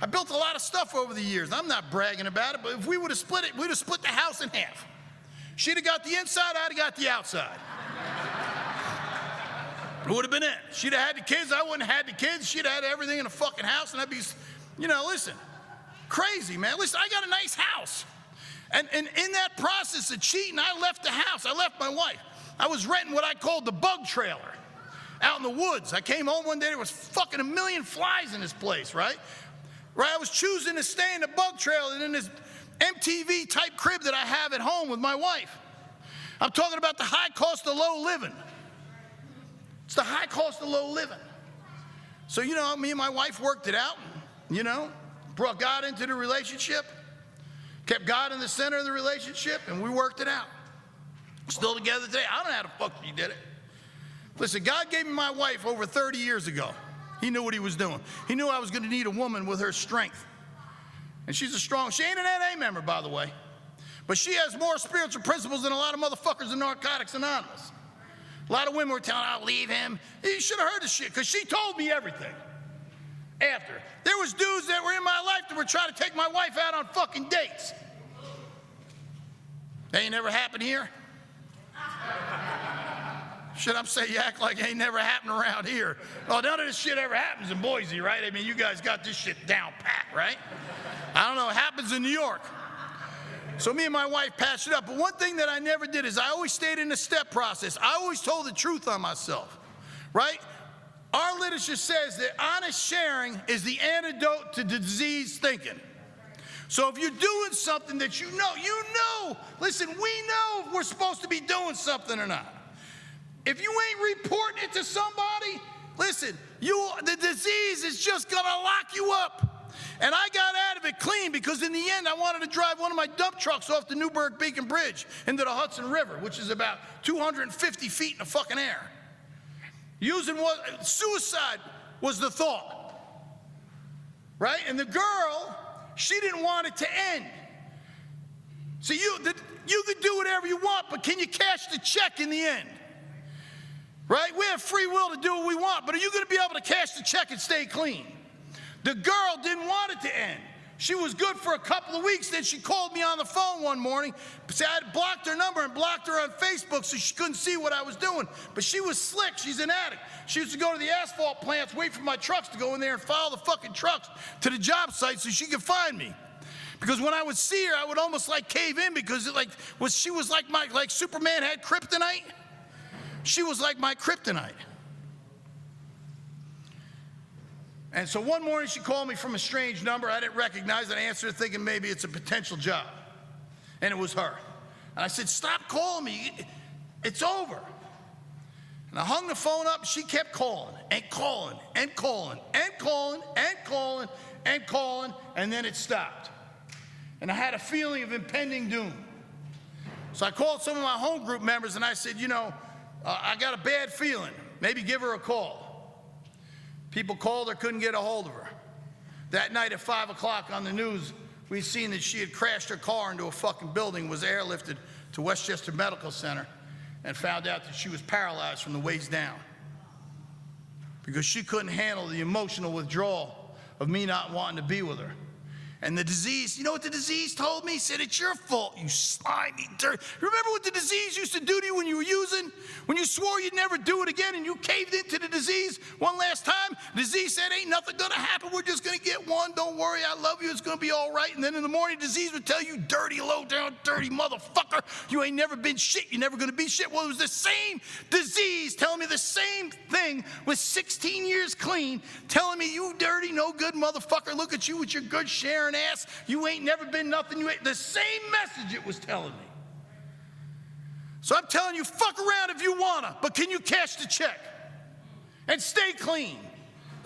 I built a lot of stuff over the years. I'm not bragging about it, but if we would have split it, we'd have split the house in half. She'd have got the inside, I'd have got the outside. It would have been it. She'd have had the kids, I wouldn't have had the kids. She'd have had everything in the fucking house, and I'd be, listen, crazy, man. Listen, I got a nice house. And in that process of cheating, I left the house. I left my wife. I was renting what I called the bug trailer out in the woods. I came home one day, there was fucking 1 million flies in this place, right? I was choosing to stay in the bug trailer and in this MTV type crib that I have at home with my wife. I'm talking about the high cost of low living. It's the high cost of low living. So, me and my wife worked it out, brought God into the relationship, kept God in the center of the relationship, and we worked it out. Still together today. I don't know how the fuck she did it. Listen, God gave me my wife over 30 years ago. He knew what he was doing. He knew I was going to need a woman with her strength. And she ain't an NA member, by the way. But she has more spiritual principles than a lot of motherfuckers in Narcotics Anonymous. A lot of women were telling her, I'll leave him. You should have heard the shit, because she told me everything. After. There was dudes that were in my life that were trying to take my wife out on fucking dates. That ain't never happened here. Shit, I'm saying you act like it ain't never happened around here. Well, none of this shit ever happens in Boise, right? I mean, you guys got this shit down pat, right? I don't know, it happens in New York. So me and my wife patched it up. But one thing that I never did is I always stayed in the step process. I always told the truth on myself, right? Our literature says that honest sharing is the antidote to diseased thinking. So if you're doing something that you know, listen, we know if we're supposed to be doing something or not. If you ain't reporting it to somebody, listen, the disease is just gonna lock you up. And I got out of it clean because in the end, I wanted to drive one of my dump trucks off the Newburgh Beacon Bridge into the Hudson River, which is about 250 feet in the fucking air. Suicide was the thought, right? And the girl, she didn't want it to end. So you could do whatever you want, but can you cash the check in the end? Right? We have free will to do what we want, but are you going to be able to cash the check and stay clean? The girl didn't want it to end. She was good for a couple of weeks, then she called me on the phone one morning. See, I had blocked her number and blocked her on Facebook so she couldn't see what I was doing. But she was slick. She's an addict. She used to go to the asphalt plants, wait for my trucks to go in there and follow the fucking trucks to the job site so she could find me. Because when I would see her, I would almost like cave in because she was like Superman had kryptonite. She was like my kryptonite. And so one morning she called me from a strange number I didn't recognize, and I answered thinking maybe it's a potential job. And it was her. And I said, stop calling me. It's over. And I hung the phone up, and she kept calling and calling and calling and calling and calling and calling, and then it stopped. And I had a feeling of impending doom. So I called some of my home group members, and I said, I got a bad feeling. Maybe give her a call. People called her, couldn't get a hold of her. That night at 5 o'clock on the news, we'd seen that she had crashed her car into a fucking building, was airlifted to Westchester Medical Center, and found out that she was paralyzed from the waist down because she couldn't handle the emotional withdrawal of me not wanting to be with her. And the disease, you know what the disease told me? He said, it's your fault, you slimy dirt. Remember what the disease used to do to you when you were using? When you swore you'd never do it again and you caved into the disease one last time? The disease said, ain't nothing gonna happen. We're just gonna get one. Don't worry, I love you. It's gonna be all right. And then in the morning, disease would tell you, dirty, low down, dirty motherfucker. You ain't never been shit. You're never gonna be shit. Well, it was the same disease telling me the same thing with 16 years clean, telling me, you dirty, no good motherfucker. Look at you with your good sharing ass. You ain't never been nothing. You ain't. The same message it was telling me. So I'm telling you, fuck around if you wanna, but can you cash the check and stay clean?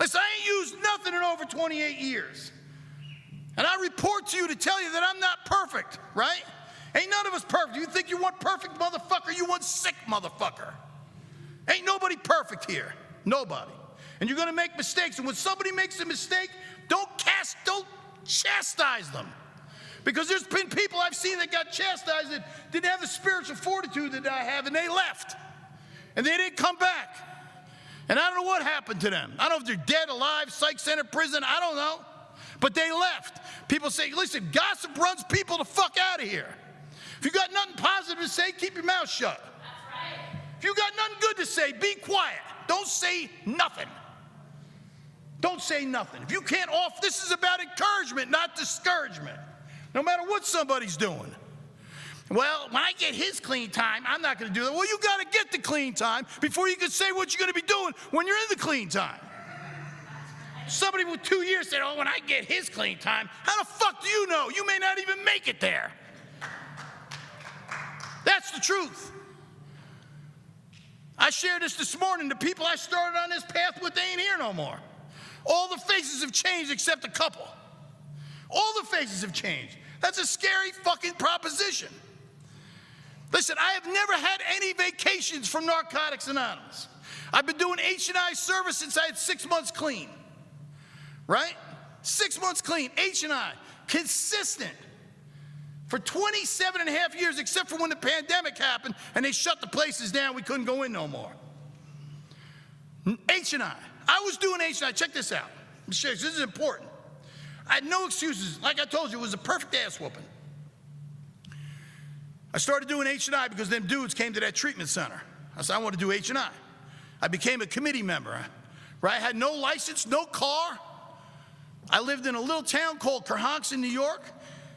Listen, I ain't used nothing in over 28 years. And I report to you to tell you that I'm not perfect, right? Ain't none of us perfect. You think you want perfect motherfucker? You want sick motherfucker. Ain't nobody perfect here. Nobody. And you're gonna make mistakes. And when somebody makes a mistake, don't chastise them. Because there's been people I've seen that got chastised that didn't have the spiritual fortitude that I have, and they left. And they didn't come back. And I don't know what happened to them. I don't know if they're dead, alive, psych center, prison, I don't know. But they left. People say, listen, gossip runs people the fuck out of here. If you got nothing positive to say, keep your mouth shut. That's right. If you got nothing good to say, be quiet. Don't say nothing. Don't say nothing. If you can't offer, this is about encouragement, not discouragement. No matter what somebody's doing. Well, when I get his clean time, I'm not going to do that. Well, you got to get the clean time before you can say what you're going to be doing when you're in the clean time. Somebody with 2 years said, oh, when I get his clean time, how the fuck do you know? You may not even make it there. That's the truth. I shared this morning. The people I started on this path with, they ain't here no more. All the faces have changed except a couple. All the faces have changed. That's a scary fucking proposition. Listen, I have never had any vacations from Narcotics Anonymous. I've been doing H&I service since I had 6 months clean. Right? 6 months clean, H&I, consistent. For 27 and a half years, except for when the pandemic happened and they shut the places down, we couldn't go in no more. H&I. I was doing H&I. Check this out. This is important. I had no excuses. Like I told you, it was a perfect ass whooping. I started doing H&I because them dudes came to that treatment center. I said, I want to do H&I. I became a committee member. Right? I had no license, no car. I lived in a little town called Kerhonkson, New York.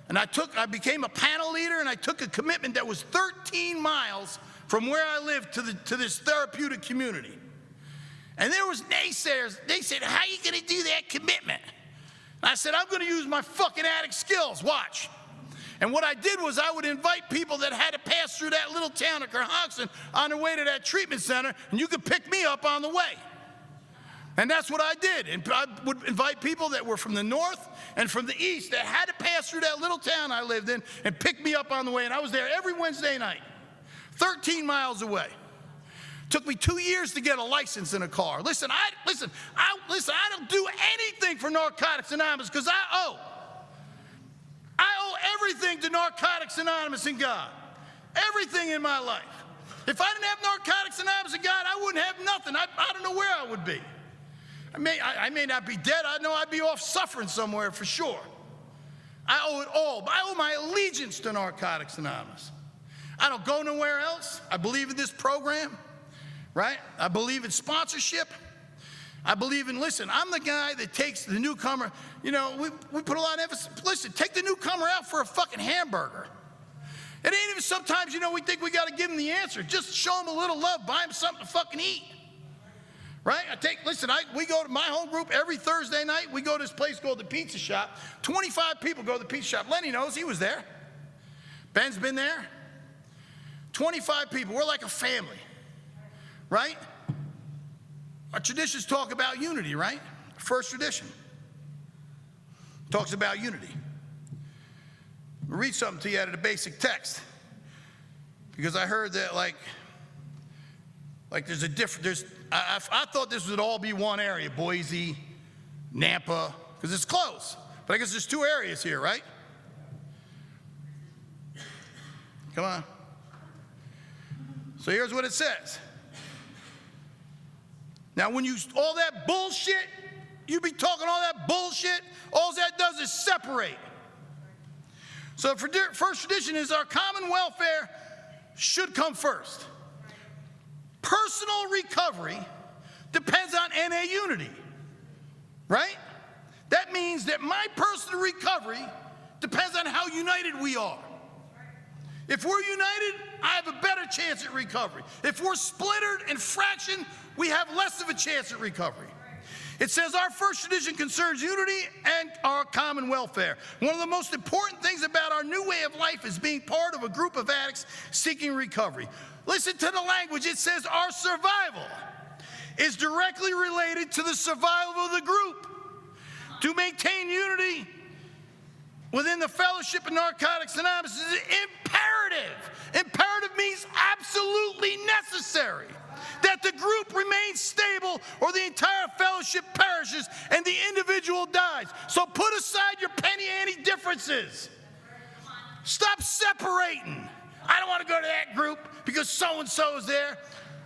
And I became a panel leader, and I took a commitment that was 13 miles from where I lived to this therapeutic community. And there was naysayers. They said, how are you going to do that commitment? And I said, I'm going to use my fucking addict skills. Watch. And what I did was I would invite people that had to pass through that little town of Kerhonkson on their way to that treatment center, and you could pick me up on the way. And that's what I did. And I would invite people that were from the north and from the east that had to pass through that little town I lived in and pick me up on the way. And I was there every Wednesday night, 13 miles away. Took me 2 years to get a license in a car. Listen, I don't do anything for Narcotics Anonymous because I owe everything to Narcotics Anonymous and God. Everything in my life. If I didn't have Narcotics Anonymous and God, I wouldn't have nothing. I don't know where I would be. I may not be dead. I know I'd be off suffering somewhere for sure. I owe it all. I owe my allegiance to Narcotics Anonymous. I don't go nowhere else. I believe in this program, right? I believe in sponsorship. I believe in, listen, I'm the guy that takes the newcomer, you know, we put a lot of emphasis. Listen, take the newcomer out for a fucking hamburger. It ain't even sometimes, you know, we think we got to give them the answer. Just show them a little love, buy them something to fucking eat. Right? We go to my home group every Thursday night. We go to this place called the Pizza Shop. 25 people go to the pizza shop. Lenny knows, he was there. Ben's been there. 25 people. We're like a family. Right? Our traditions talk about unity, right? First tradition talks about unity. I'll read something to you out of the basic text, because I heard that like there's a different, I thought this would all be one area, Boise, Nampa, because it's close. But I guess there's two areas here, right? Come on. So here's what it says. Now, when all that bullshit, you be talking all that bullshit, all that does is separate. So first tradition is our common welfare should come first. Personal recovery depends on NA unity, right? That means that my personal recovery depends on how united we are. If we're united, I have a better chance at recovery. If we're splintered and fractioned, we have less of a chance at recovery. It says our first tradition concerns unity and our common welfare. One of the most important things about our new way of life is being part of a group of addicts seeking recovery. Listen to the language. It says our survival is directly related to the survival of the group. To maintain unity within the fellowship of Narcotics Anonymous is imperative. Imperative means absolutely necessary that the group remains stable or the entire fellowship perishes and the individual dies. So put aside your penny ante differences. Stop separating. I don't want to go to that group because so-and-so is there.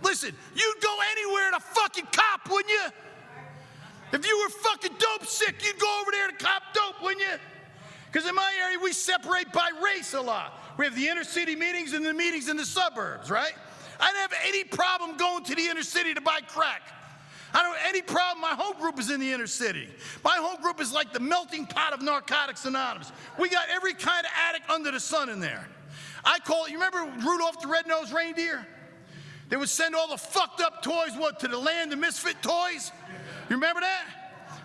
Listen, you'd go anywhere to fucking cop, wouldn't you? If you were fucking dope sick, you'd go over there to cop dope, wouldn't you? Because in my area, we separate by race a lot. We have the inner city meetings and the meetings in the suburbs, right? I don't have any problem going to the inner city to buy crack. I don't have any problem. My home group is in the inner city. My home group is like the melting pot of Narcotics Anonymous. We got every kind of addict under the sun in there. I call it, you remember Rudolph the Red-Nosed Reindeer? They would send all the fucked up toys, to the land of misfit toys? You remember that?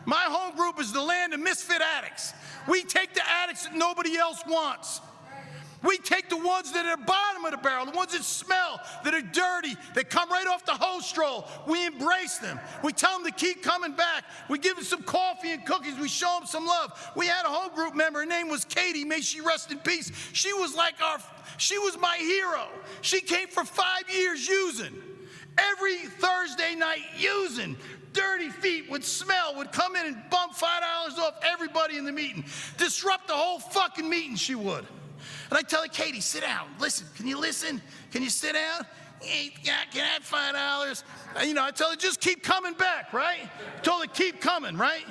My home group is the land of misfit addicts. We take the addicts that nobody else wants. We take the ones that are bottom of the barrel, the ones that smell, that are dirty, that come right off the hose roll. We embrace them. We tell them to keep coming back. We give them some coffee and cookies. We show them some love. We had a home group member. Her name was Katie. May she rest in peace. She was my hero. She came for 5 years using. Every Thursday night using. Dirty feet would smell, would come in and bump $5 off everybody in the meeting. Disrupt the whole fucking meeting, she would. And I tell her, Katie, sit down. Listen, can you listen? Can you sit down? Hey, can I have $5? I tell her, just keep coming back, right? I told her, keep coming, right?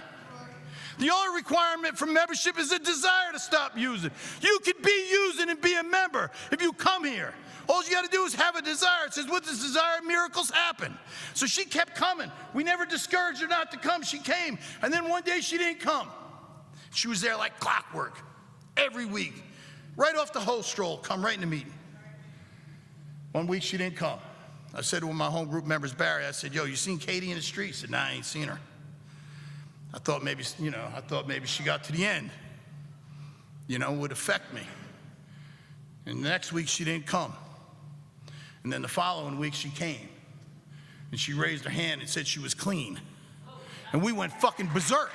The only requirement for membership is a desire to stop using. You could be using and be a member if you come here. All you got to do is have a desire. It says, with this desire, miracles happen. So she kept coming. We never discouraged her not to come. She came. And then one day she didn't come. She was there like clockwork every week. Right off the hose stroll, come right in the meeting. One week she didn't come. I said to one of my home group members, Barry, I said, yo, you seen Katie in the street? He said, nah, I ain't seen her. I thought maybe she got to the end. Would affect me. And the next week she didn't come. And then the following week she came. And she raised her hand and said she was clean. And we went fucking berserk.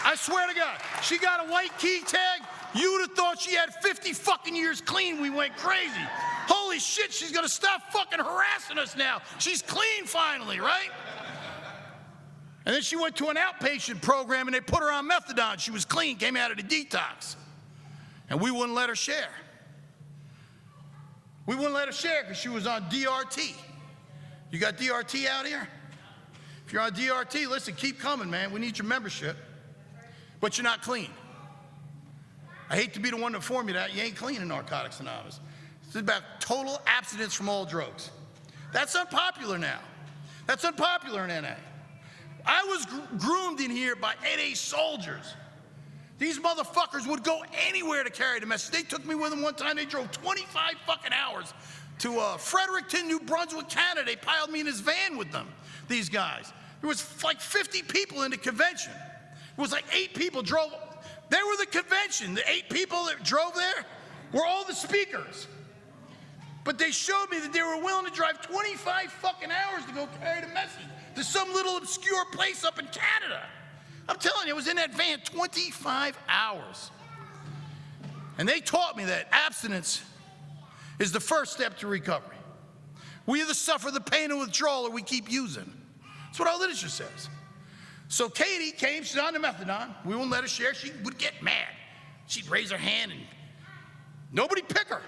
I swear to God, she got a white key tag. You would have thought she had 50 fucking years clean. We went crazy. Holy shit, she's gonna stop fucking harassing us now. She's clean finally, right? And then she went to an outpatient program and they put her on methadone. She was clean, came out of the detox. And we wouldn't let her share. We wouldn't let her share because she was on DRT. You got DRT out here? If you're on DRT, listen, keep coming, man. We need your membership. But you're not clean. I hate to be the one to inform you that you ain't clean in Narcotics Anonymous. It's about total abstinence from all drugs. That's unpopular now. That's unpopular in NA. I was groomed in here by NA soldiers. These motherfuckers would go anywhere to carry the message. They took me with them one time. They drove 25 fucking hours to Fredericton, New Brunswick, Canada. They piled me in his van with them, these guys. There was like 50 people in the convention. It was like 8 people drove. They were the convention. The 8 people that drove there were all the speakers. But they showed me that they were willing to drive 25 fucking hours to go carry the message to some little obscure place up in Canada. I'm telling you, I was in that van 25 hours. And they taught me that abstinence is the first step to recovery. We either suffer the pain of withdrawal or we keep using. That's what our literature says. So Katie came, she's on the methadone. We wouldn't let her share. She would get mad. She'd raise her hand and nobody pick her.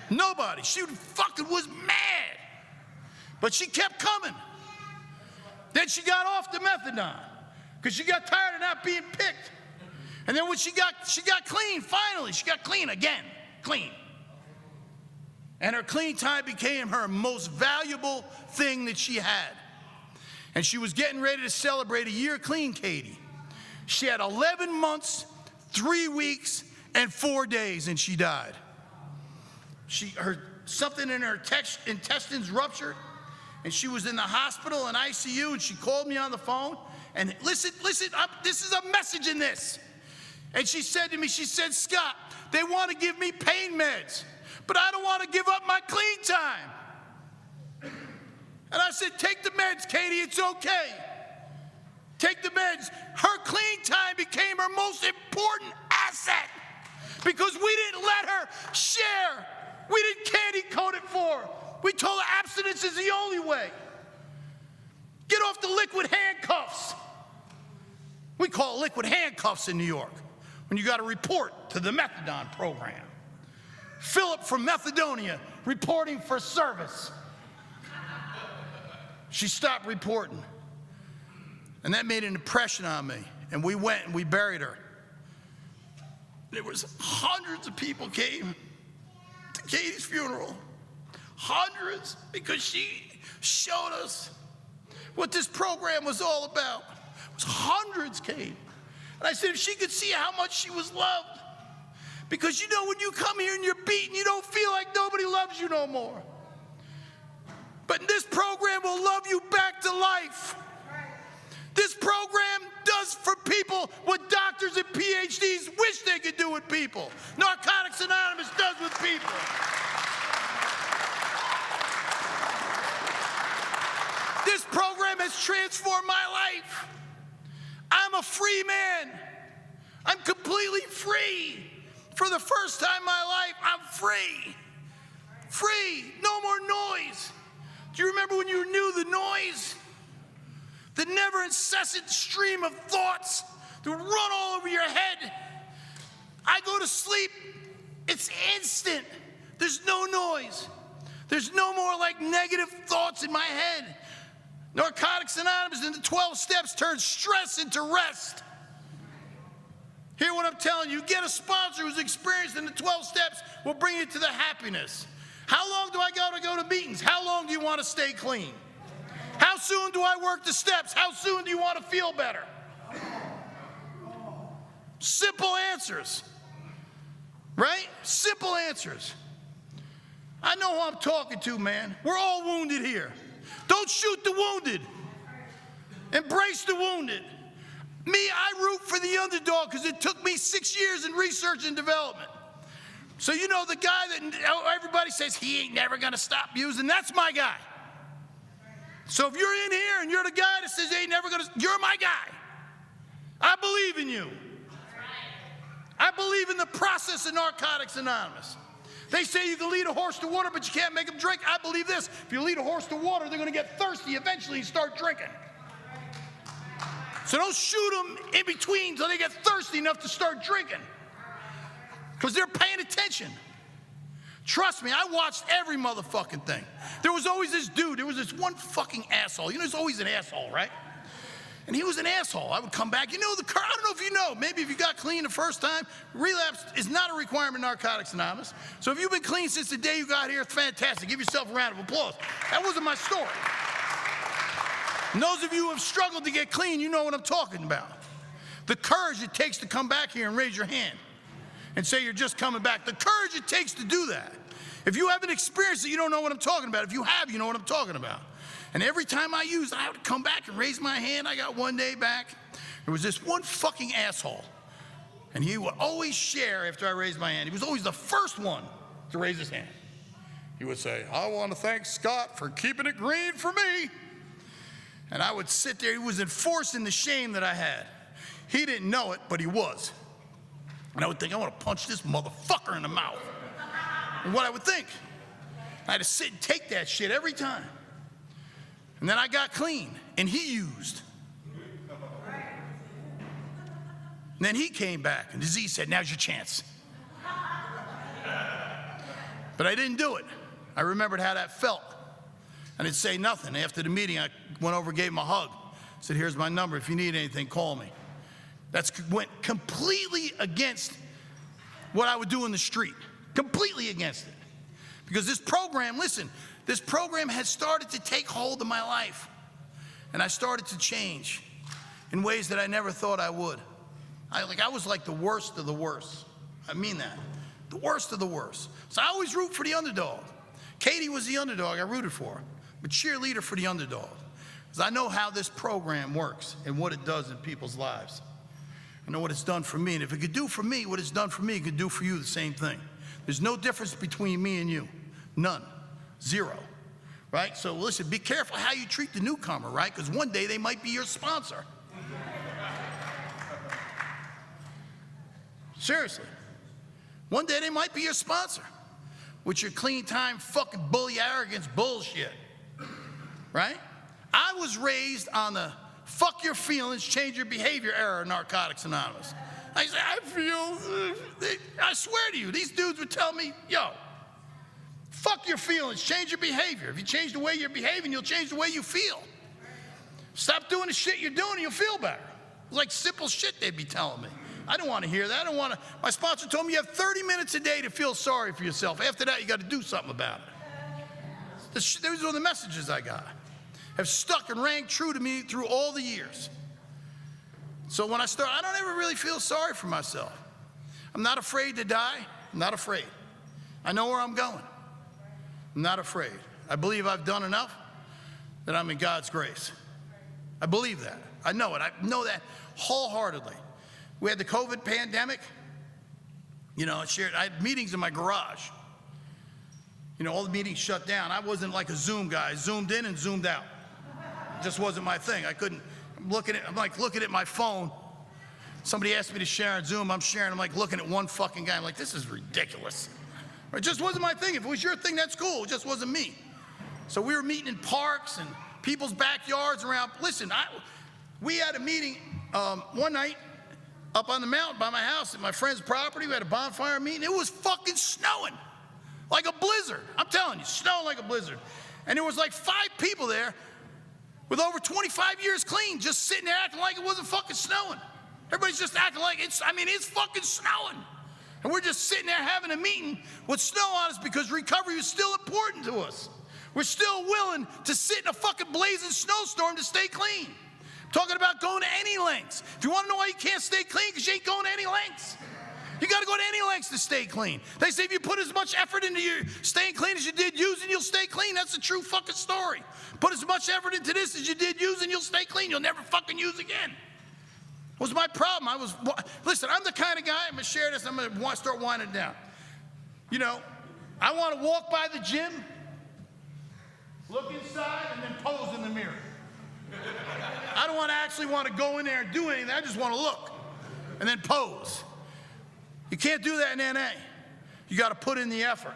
Nobody. She fucking was mad. But she kept coming. Then she got off the methadone because she got tired of not being picked. And then when she got clean, finally, she got clean again. Clean. And her clean time became her most valuable thing that she had. And she was getting ready to celebrate a year clean, Katie. She had 11 months, 3 weeks, and 4 days, and she died. Something in her intestines ruptured, and she was in the hospital in ICU, and she called me on the phone. And listen, this is a message in this. And she said to me, she said, Scott, they want to give me pain meds, but I don't want to give up my clean time. And I said, take the meds, Katie, it's okay. Take the meds. Her clean time became her most important asset because we didn't let her share. We didn't candy coat it for her. We told her abstinence is the only way. Get off the liquid handcuffs. We call it liquid handcuffs in New York when you got to report to the methadone program. Philip from Macedonia reporting for service. She stopped reporting. And that made an impression on me. And we went and we buried her. There was hundreds of people came to Katie's funeral. Hundreds, because she showed us what this program was all about. It was hundreds came. And I said, if she could see how much she was loved. Because you know when you come here and you're beaten, you don't feel like nobody loves you no more. But this program will love you back to life. This program does for people what doctors and PhDs wish they could do with people. Narcotics Anonymous does with people. This program has transformed my life. I'm a free man. I'm completely free. For the first time in my life, I'm free. Free. No more noise. Do you remember when you knew the noise? The never incessant stream of thoughts that would run all over your head. I go to sleep, it's instant. There's no noise. There's no more like negative thoughts in my head. Narcotics Anonymous and the 12 steps turn stress into rest. Hear what I'm telling you. Get a sponsor who's experienced in the 12 steps will bring you to the happiness. How long do I go to meetings? How long do you want to stay clean? How soon do I work the steps? How soon do you want to feel better? Simple answers, right? Simple answers. I know who I'm talking to, man. We're all wounded here. Don't shoot the wounded. Embrace the wounded. Me, I root for the underdog because it took me 6 years in research and development. So you know the guy that everybody says he ain't never going to stop using, that's my guy. So if you're in here and you're the guy that says he ain't never going to, you're my guy. I believe in you. I believe in the process of Narcotics Anonymous. They say you can lead a horse to water, but you can't make them drink. I believe this. If you lead a horse to water, they're going to get thirsty eventually and start drinking. So don't shoot them in between until they get thirsty enough to start drinking. Because they're paying attention. Trust me, I watched every motherfucking thing. There was always this dude. There was this one fucking asshole. You know, there's always an asshole, right? And he was an asshole. I would come back. You know, I don't know if you know, maybe if you got clean the first time, relapse is not a requirement in Narcotics Anonymous. So if you've been clean since the day you got here, it's fantastic. Give yourself a round of applause. That wasn't my story. And those of you who have struggled to get clean, you know what I'm talking about. The courage it takes to come back here and raise your hand and say you're just coming back. The courage it takes to do that. If you haven't experienced it, you don't know what I'm talking about. If you have, you know what I'm talking about. And every time I used it, I would come back and raise my hand. I got one day back. There was this one fucking asshole. And he would always share after I raised my hand. He was always the first one to raise his hand. He would say, I want to thank Scott for keeping it green for me. And I would sit there. He was enforcing the shame that I had. He didn't know it, but he was. And I would think, I want to punch this motherfucker in the mouth. And what I would think, I had to sit and take that shit every time. And then I got clean, and he used. And then he came back, and disease said, now's your chance. But I didn't do it. I remembered how that felt. I didn't say nothing. After the meeting, I went over, gave him a hug. Said, here's my number. If you need anything, call me. That went completely against what I would do in the street. Completely against it. Because this program, listen, this program had started to take hold of my life. And I started to change in ways that I never thought I would. I was like the worst of the worst. I mean that. The worst of the worst. So I always root for the underdog. Katie was the underdog I rooted for. But cheerleader for the underdog. Because I know how this program works and what it does in people's lives. I know what it's done for me. And if it could do for me what it's done for me, it could do for you the same thing. There's no difference between me and you. None. Zero. Right? So listen, be careful how you treat the newcomer, right? Because one day they might be your sponsor. Seriously. One day they might be your sponsor. With your clean time fucking bully arrogance bullshit. Right? I was raised on the fuck your feelings, change your behavior era of Narcotics Anonymous. I say, I swear to you, these dudes would tell me, yo, fuck your feelings, change your behavior. If you change the way you're behaving, you'll change the way you feel. Stop doing the shit you're doing and you'll feel better. It's like simple shit they'd be telling me. I don't want to hear that. I don't want to. My sponsor told me you have 30 minutes a day to feel sorry for yourself. After that, you got to do something about it. Those are the messages I got. Have stuck and rang true to me through all the years. So when I start, I don't ever really feel sorry for myself. I'm not afraid to die. I'm not afraid. I know where I'm going. I'm not afraid. I believe I've done enough that I'm in God's grace. I believe that. I know it. I know that wholeheartedly. We had the COVID pandemic. You know, I had meetings in my garage. You know, all the meetings shut down. I wasn't like a Zoom guy. I zoomed in and zoomed out. It just wasn't my thing. I couldn't. I'm like looking at my phone. Somebody asked me to share on Zoom. I'm sharing. I'm like looking at one fucking guy. I'm like, this is ridiculous. It just wasn't my thing. If it was your thing, that's cool. It just wasn't me. So we were meeting in parks and people's backyards around. Listen, we had a meeting one night up on the mountain by my house at my friend's property. We had a bonfire meeting. It was fucking snowing like a blizzard. I'm telling you, snowing like a blizzard. And there was like 5 people there with over 25 years clean, just sitting there acting like it wasn't fucking snowing. Everybody's just acting like it's fucking snowing. And we're just sitting there having a meeting with snow on us because recovery is still important to us. We're still willing to sit in a fucking blazing snowstorm to stay clean. I'm talking about going to any lengths. If you want to know why you can't stay clean, because you ain't going to any lengths. You got to go to any lengths to stay clean. They say if you put as much effort into your staying clean as you did using, you'll stay clean. That's the true fucking story. Put as much effort into this as you did using, you'll stay clean. You'll never fucking use again. What was my problem? Listen, I'm the kind of guy, I'm going to share this, I'm going to start winding down. You know, I want to walk by the gym, look inside, and then pose in the mirror. I don't actually want to go in there and do anything. I just want to look and then pose. You can't do that in NA. You got to put in the effort.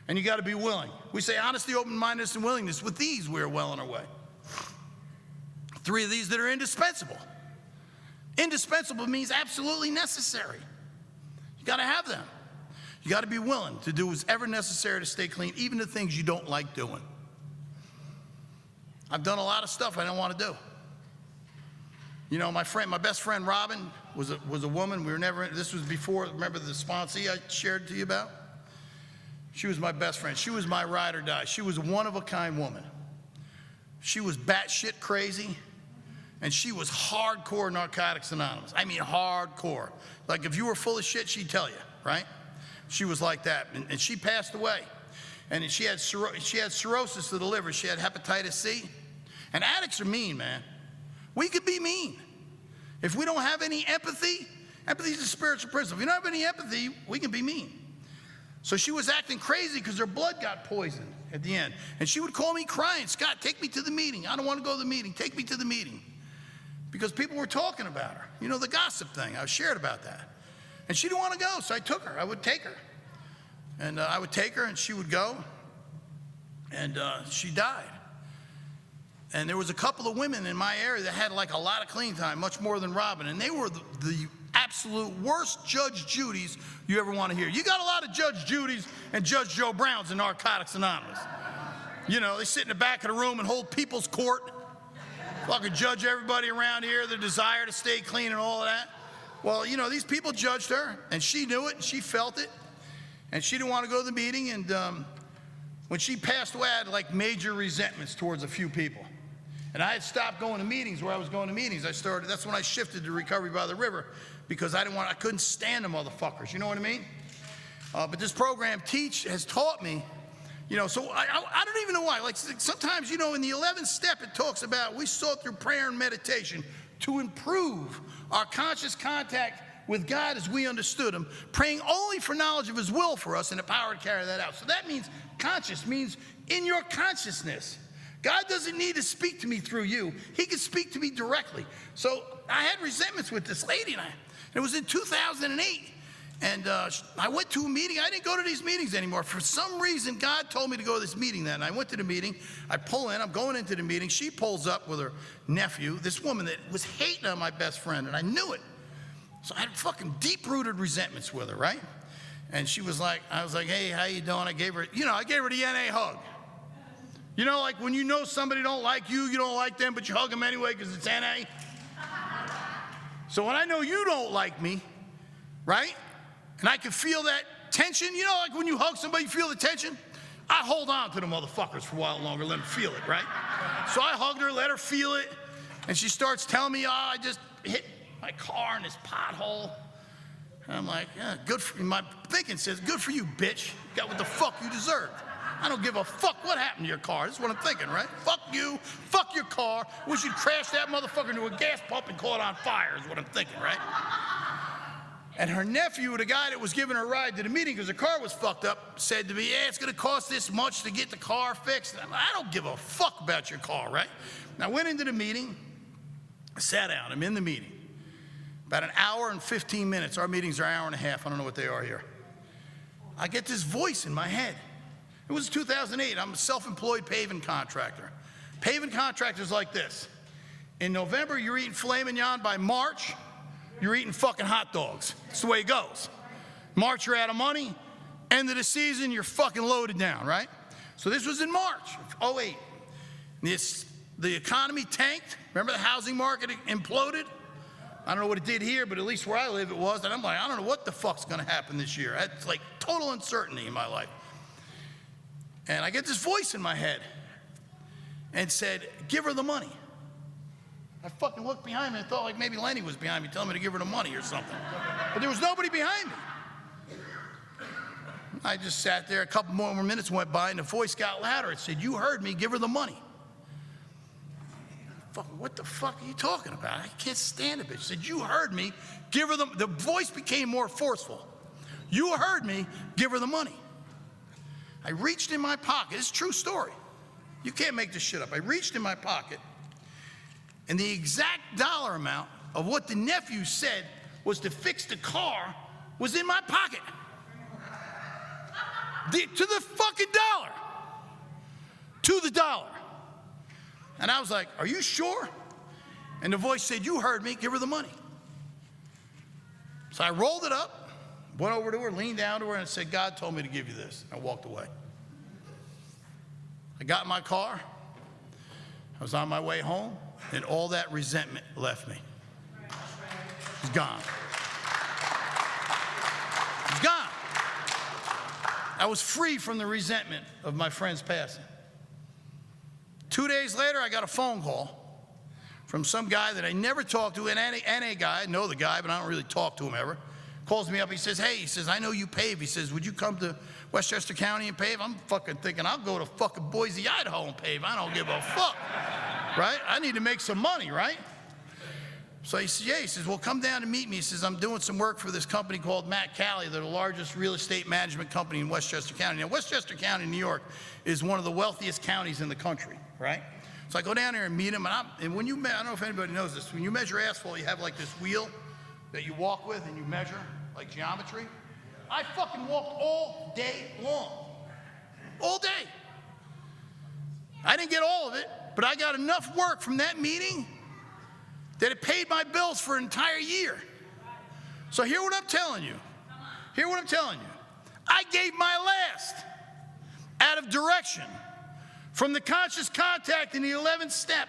And you got to be willing. We say honesty, open-mindedness, and willingness. With these, we're well on our way. 3 of these that are indispensable. Indispensable means absolutely necessary. You got to have them. You got to be willing to do whatever necessary to stay clean, even the things you don't like doing. I've done a lot of stuff I don't want to do. You know, my best friend Robin was a woman. We were never, this was before, remember the sponsee I shared to you about? She was my best friend. She was my ride or die. She was a one-of-a-kind woman. She was batshit crazy, and she was hardcore Narcotics Anonymous. I mean, hardcore. Like, if you were full of shit, she'd tell you, right? She was like that, and she passed away. And she had cirrhosis of the liver. She had hepatitis C. And addicts are mean, man. We could be mean. If we don't have any empathy, empathy is a spiritual principle. If you don't have any empathy, we can be mean. So she was acting crazy because her blood got poisoned at the end. And she would call me crying, Scott, take me to the meeting. I don't want to go to the meeting. Take me to the meeting. Because people were talking about her. You know, the gossip thing. I shared about that. And she didn't want to go, so I took her. I would take her. And I would take her, and she would go. And she died. And there was a couple of women in my area that had like a lot of clean time, much more than Robin. And they were the absolute worst Judge Judys you ever want to hear. You got a lot of Judge Judys and Judge Joe Browns in Narcotics Anonymous. You know, they sit in the back of the room and hold people's court. Fucking judge everybody around here, their desire to stay clean and all of that. Well, you know, these people judged her, and she knew it, and she felt it. And she didn't want to go to the meeting. And when she passed away, I had like major resentments towards a few people. And I had stopped going to meetings where I was going to meetings. That's when I shifted to Recovery by the River, because I couldn't stand the motherfuckers, you know what I mean? But this program has taught me, you know, so I don't even know why. Like sometimes, you know, in the 11th step, it talks about we sought through prayer and meditation to improve our conscious contact with God as we understood him, praying only for knowledge of his will for us and the power to carry that out. So that means conscious, means in your consciousness. God doesn't need to speak to me through you. He can speak to me directly. So I had resentments with this lady, and it was in 2008. And I went to a meeting. I didn't go to these meetings anymore. For some reason, God told me to go to this meeting then. I went to the meeting. I pull in. I'm going into the meeting. She pulls up with her nephew, this woman that was hating on my best friend, and I knew it. So I had fucking deep-rooted resentments with her, right? And she was like, I was like, hey, how you doing? I gave her the NA hug. You know, like when you know somebody don't like you, you don't like them, but you hug them anyway because it's NA. So when I know you don't like me, right? And I can feel that tension, you know, like when you hug somebody, you feel the tension? I hold on to the motherfuckers for a while longer, let them feel it, right? So I hugged her, let her feel it, and she starts telling me, I just hit my car in this pothole. And I'm like, yeah, good for you. My thinking says, good for you, bitch. You got what the fuck you deserved. I don't give a fuck what happened to your car. This is what I'm thinking, right? Fuck you, fuck your car. Wish you'd crash that motherfucker into a gas pump and caught on fire is what I'm thinking, right? And her nephew, the guy that was giving her a ride to the meeting because her car was fucked up, said to me, yeah, it's going to cost this much to get the car fixed. And I don't give a fuck about your car, right? And I went into the meeting, I sat down, I'm in the meeting. About an hour and 15 minutes. Our meetings are an hour and a half. I don't know what they are here. I get this voice in my head. It was 2008. I'm a self-employed paving contractor. Paving contractors like this. In November, you're eating filet mignon. By March, you're eating fucking hot dogs. That's the way it goes. March, you're out of money. End of the season, you're fucking loaded down, right? So this was in March of 08. The economy tanked. Remember the housing market imploded? I don't know what it did here, but at least where I live it was. And I'm like, I don't know what the fuck's going to happen this year. It's like total uncertainty in my life. And I get this voice in my head and said, give her the money. I fucking looked behind me and thought like maybe Lenny was behind me telling me to give her the money or something. But there was nobody behind me. I just sat there. A couple more minutes went by and the voice got louder. It said, you heard me, give her the money. What the fuck are you talking about? I can't stand it, bitch. Said, you heard me, give her the voice became more forceful. You heard me, give her the money. I reached in my pocket. It's a true story. You can't make this shit up. I reached in my pocket, and the exact dollar amount of what the nephew said was to fix the car was in my pocket. To the fucking dollar. To the dollar. And I was like, are you sure? And the voice said, you heard me, give her the money. So I rolled it up, went over to her, leaned down to her, and said, God told me to give you this. I walked away. I got in my car. I was on my way home, and all that resentment left me. He's gone. He's gone. I was free from the resentment of my friend's passing. 2 days later, I got a phone call from some guy that I never talked to, an NA guy. I know the guy, but I don't really talk to him ever. Calls me up. He says, hey, he says, I know you pave. He says, would you come to Westchester County and pave? I'm fucking thinking, I'll go to fucking Boise, Idaho and pave. I don't give a fuck, right? I need to make some money, right? So he says, yeah. He says, well, come down and meet me. He says, I'm doing some work for this company called Matt Cali. They're the largest real estate management company in Westchester County. Now, Westchester County, New York, is one of the wealthiest counties in the country, right? So I go down there and meet him, and when you, I don't know if anybody knows this, when you measure asphalt, you have like this wheel that you walk with and you measure, like geometry. I fucking walked all day long. All day. I didn't get all of it, but I got enough work from that meeting that it paid my bills for an entire year. So hear what I'm telling you. Hear what I'm telling you. I gave my last out of direction from the conscious contact in the 11th step.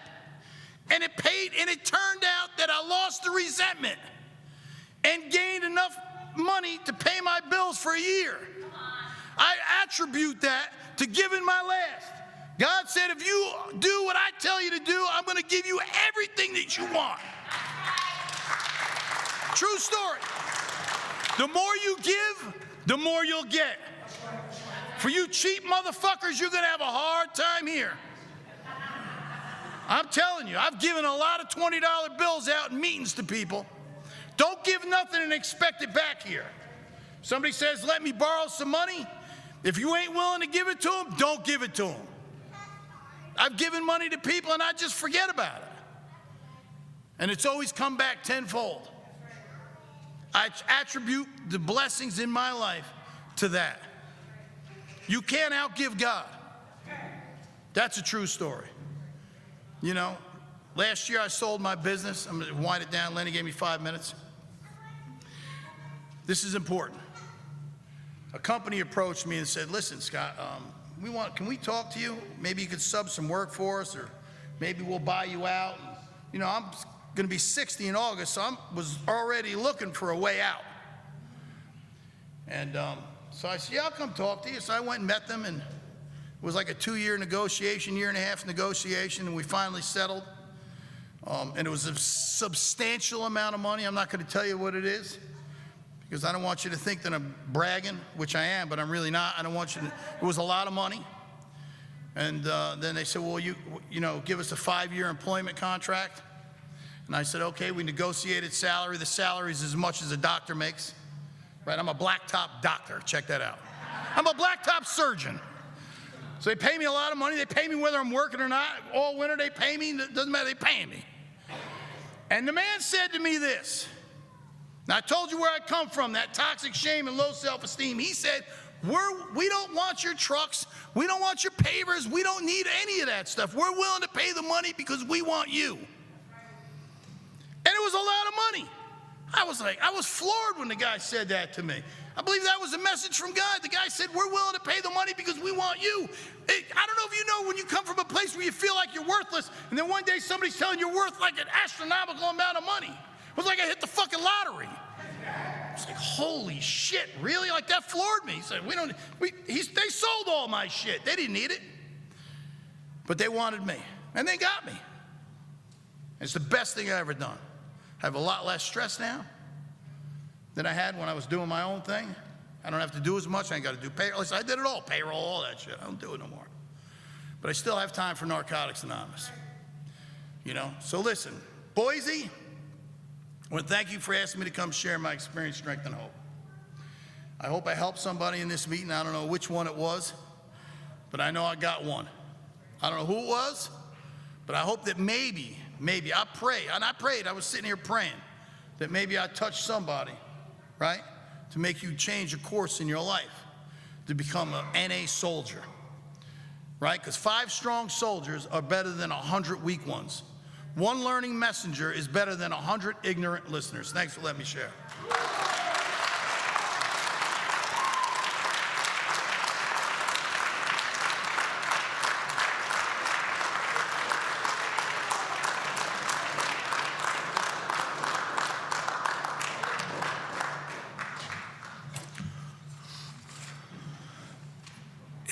And it paid, and it turned out that I lost the resentment and gained enough money to pay my bills for a year. I attribute that to giving my last. God said, if you do what I tell you to do, I'm going to give you everything that you want. True story. The more you give, the more you'll get. For you cheap motherfuckers, you're going to have a hard time here. I'm telling you, I've given a lot of $20 bills out in meetings to people. Don't give nothing and expect it back here. Somebody says, let me borrow some money. If you ain't willing to give it to them, don't give it to them. I've given money to people and I just forget about it. And it's always come back tenfold. I attribute the blessings in my life to that. You can't outgive God. That's a true story. You know, last year I sold my business. I'm going to wind it down. Lenny gave me 5 minutes. This is important. A company approached me and said, listen, Scott, can we talk to you? Maybe you could sub some work for us, or maybe we'll buy you out. And, you know, I'm going to be 60 in August, so I was already looking for a way out. And so I said, yeah, I'll come talk to you. So I went and met them, and it was like a 2-year negotiation, 1.5 year negotiation, and we finally settled. And it was a substantial amount of money. I'm not going to tell you what it is, because I don't want you to think that I'm bragging, which I am, but I'm really not. I don't want you to. It was a lot of money. And then they said, well, you know, give us a 5-year employment contract. And I said, okay, we negotiated salary. The salary is as much as a doctor makes. Right? I'm a blacktop doctor. Check that out. I'm a blacktop surgeon. So they pay me a lot of money. They pay me whether I'm working or not. All winter they pay me. It doesn't matter. They pay me. And the man said to me this. Now, I told you where I come from, that toxic shame and low self-esteem. He said, we don't want your trucks. We don't want your pavers. We don't need any of that stuff. We're willing to pay the money because we want you. And it was a lot of money. I was floored when the guy said that to me. I believe that was a message from God. The guy said, we're willing to pay the money because we want you. I don't know if you know, when you come from a place where you feel like you're worthless, and then one day somebody's telling you you're worth like an astronomical amount of money. It was like I hit the fucking lottery. It's like, holy shit, really? Like, that floored me. He said, they sold all my shit. They didn't need it. But they wanted me, and they got me. It's the best thing I've ever done. I have a lot less stress now than I had when I was doing my own thing. I don't have to do as much. I ain't got to do payroll. I did it all, payroll, all that shit. I don't do it no more. But I still have time for Narcotics Anonymous. You know? So listen, Boise, I want to thank you for asking me to come share my experience, strength, and hope. I hope I helped somebody in this meeting. I don't know which one it was, but I know I got one. I don't know who it was, but I hope that maybe I pray, and I prayed, I was sitting here praying, that maybe I touched somebody, right, to make you change a course in your life, to become an NA soldier, right? Because 5 strong soldiers are better than 100 weak ones. 1 learning messenger is better than 100 ignorant listeners. Thanks for letting me share.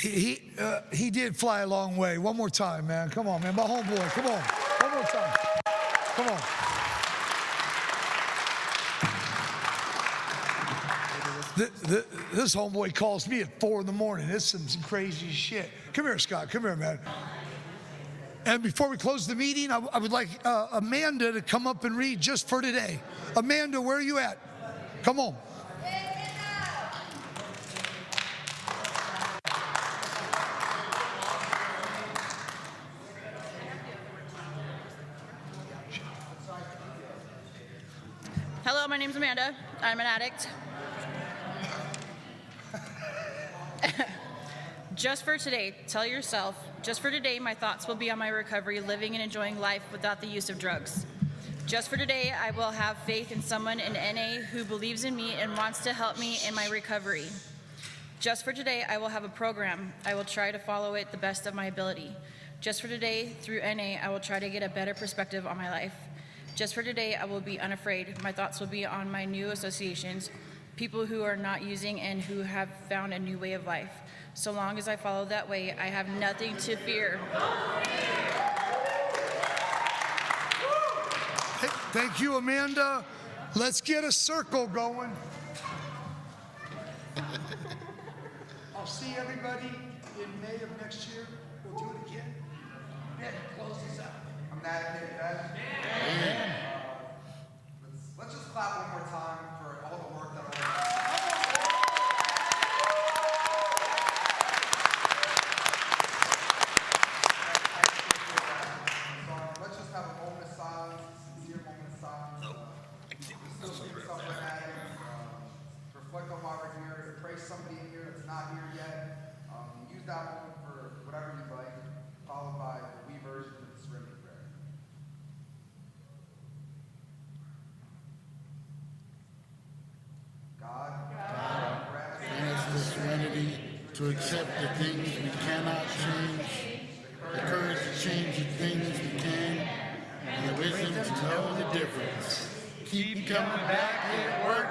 he did fly a long way. One more time, man. Come on, man. My homeboy. Come on. One more time. Come on. This homeboy calls me at 4 in the morning. It's some crazy shit. Come here, Scott. Come here, man. And before we close the meeting, I would like Amanda to come up and read just for today. Amanda, where are you at? Come on. Hello, my name's Amanda. I'm an addict. Just for today, tell yourself, just for today, my thoughts will be on my recovery, living and enjoying life without the use of drugs. Just for today, I will have faith in someone in NA who believes in me and wants to help me in my recovery. Just for today, I will have a program. I will try to follow it the best of my ability. Just for today, through NA, I will try to get a better perspective on my life. Just for today, I will be unafraid. My thoughts will be on my new associations, people who are not using and who have found a new way of life. So long as I follow that way, I have nothing to fear. Hey, thank you, Amanda. Let's get a circle going. I'll see everybody in May of next year. We'll do it again. Ben, close this out. I'm not okay, guys. Let's just clap one more time for all the work that let's just have a moment of silence, a sincere moment of silence. Reflect on why we're here. Pray somebody in here that's not here yet. Use that moment for whatever you'd like, followed by the we version of the Serenity Prayer. God, grant us the serenity to accept the things we cannot change, the courage to change the things we can, and the wisdom to know the difference. Keep coming back, it works.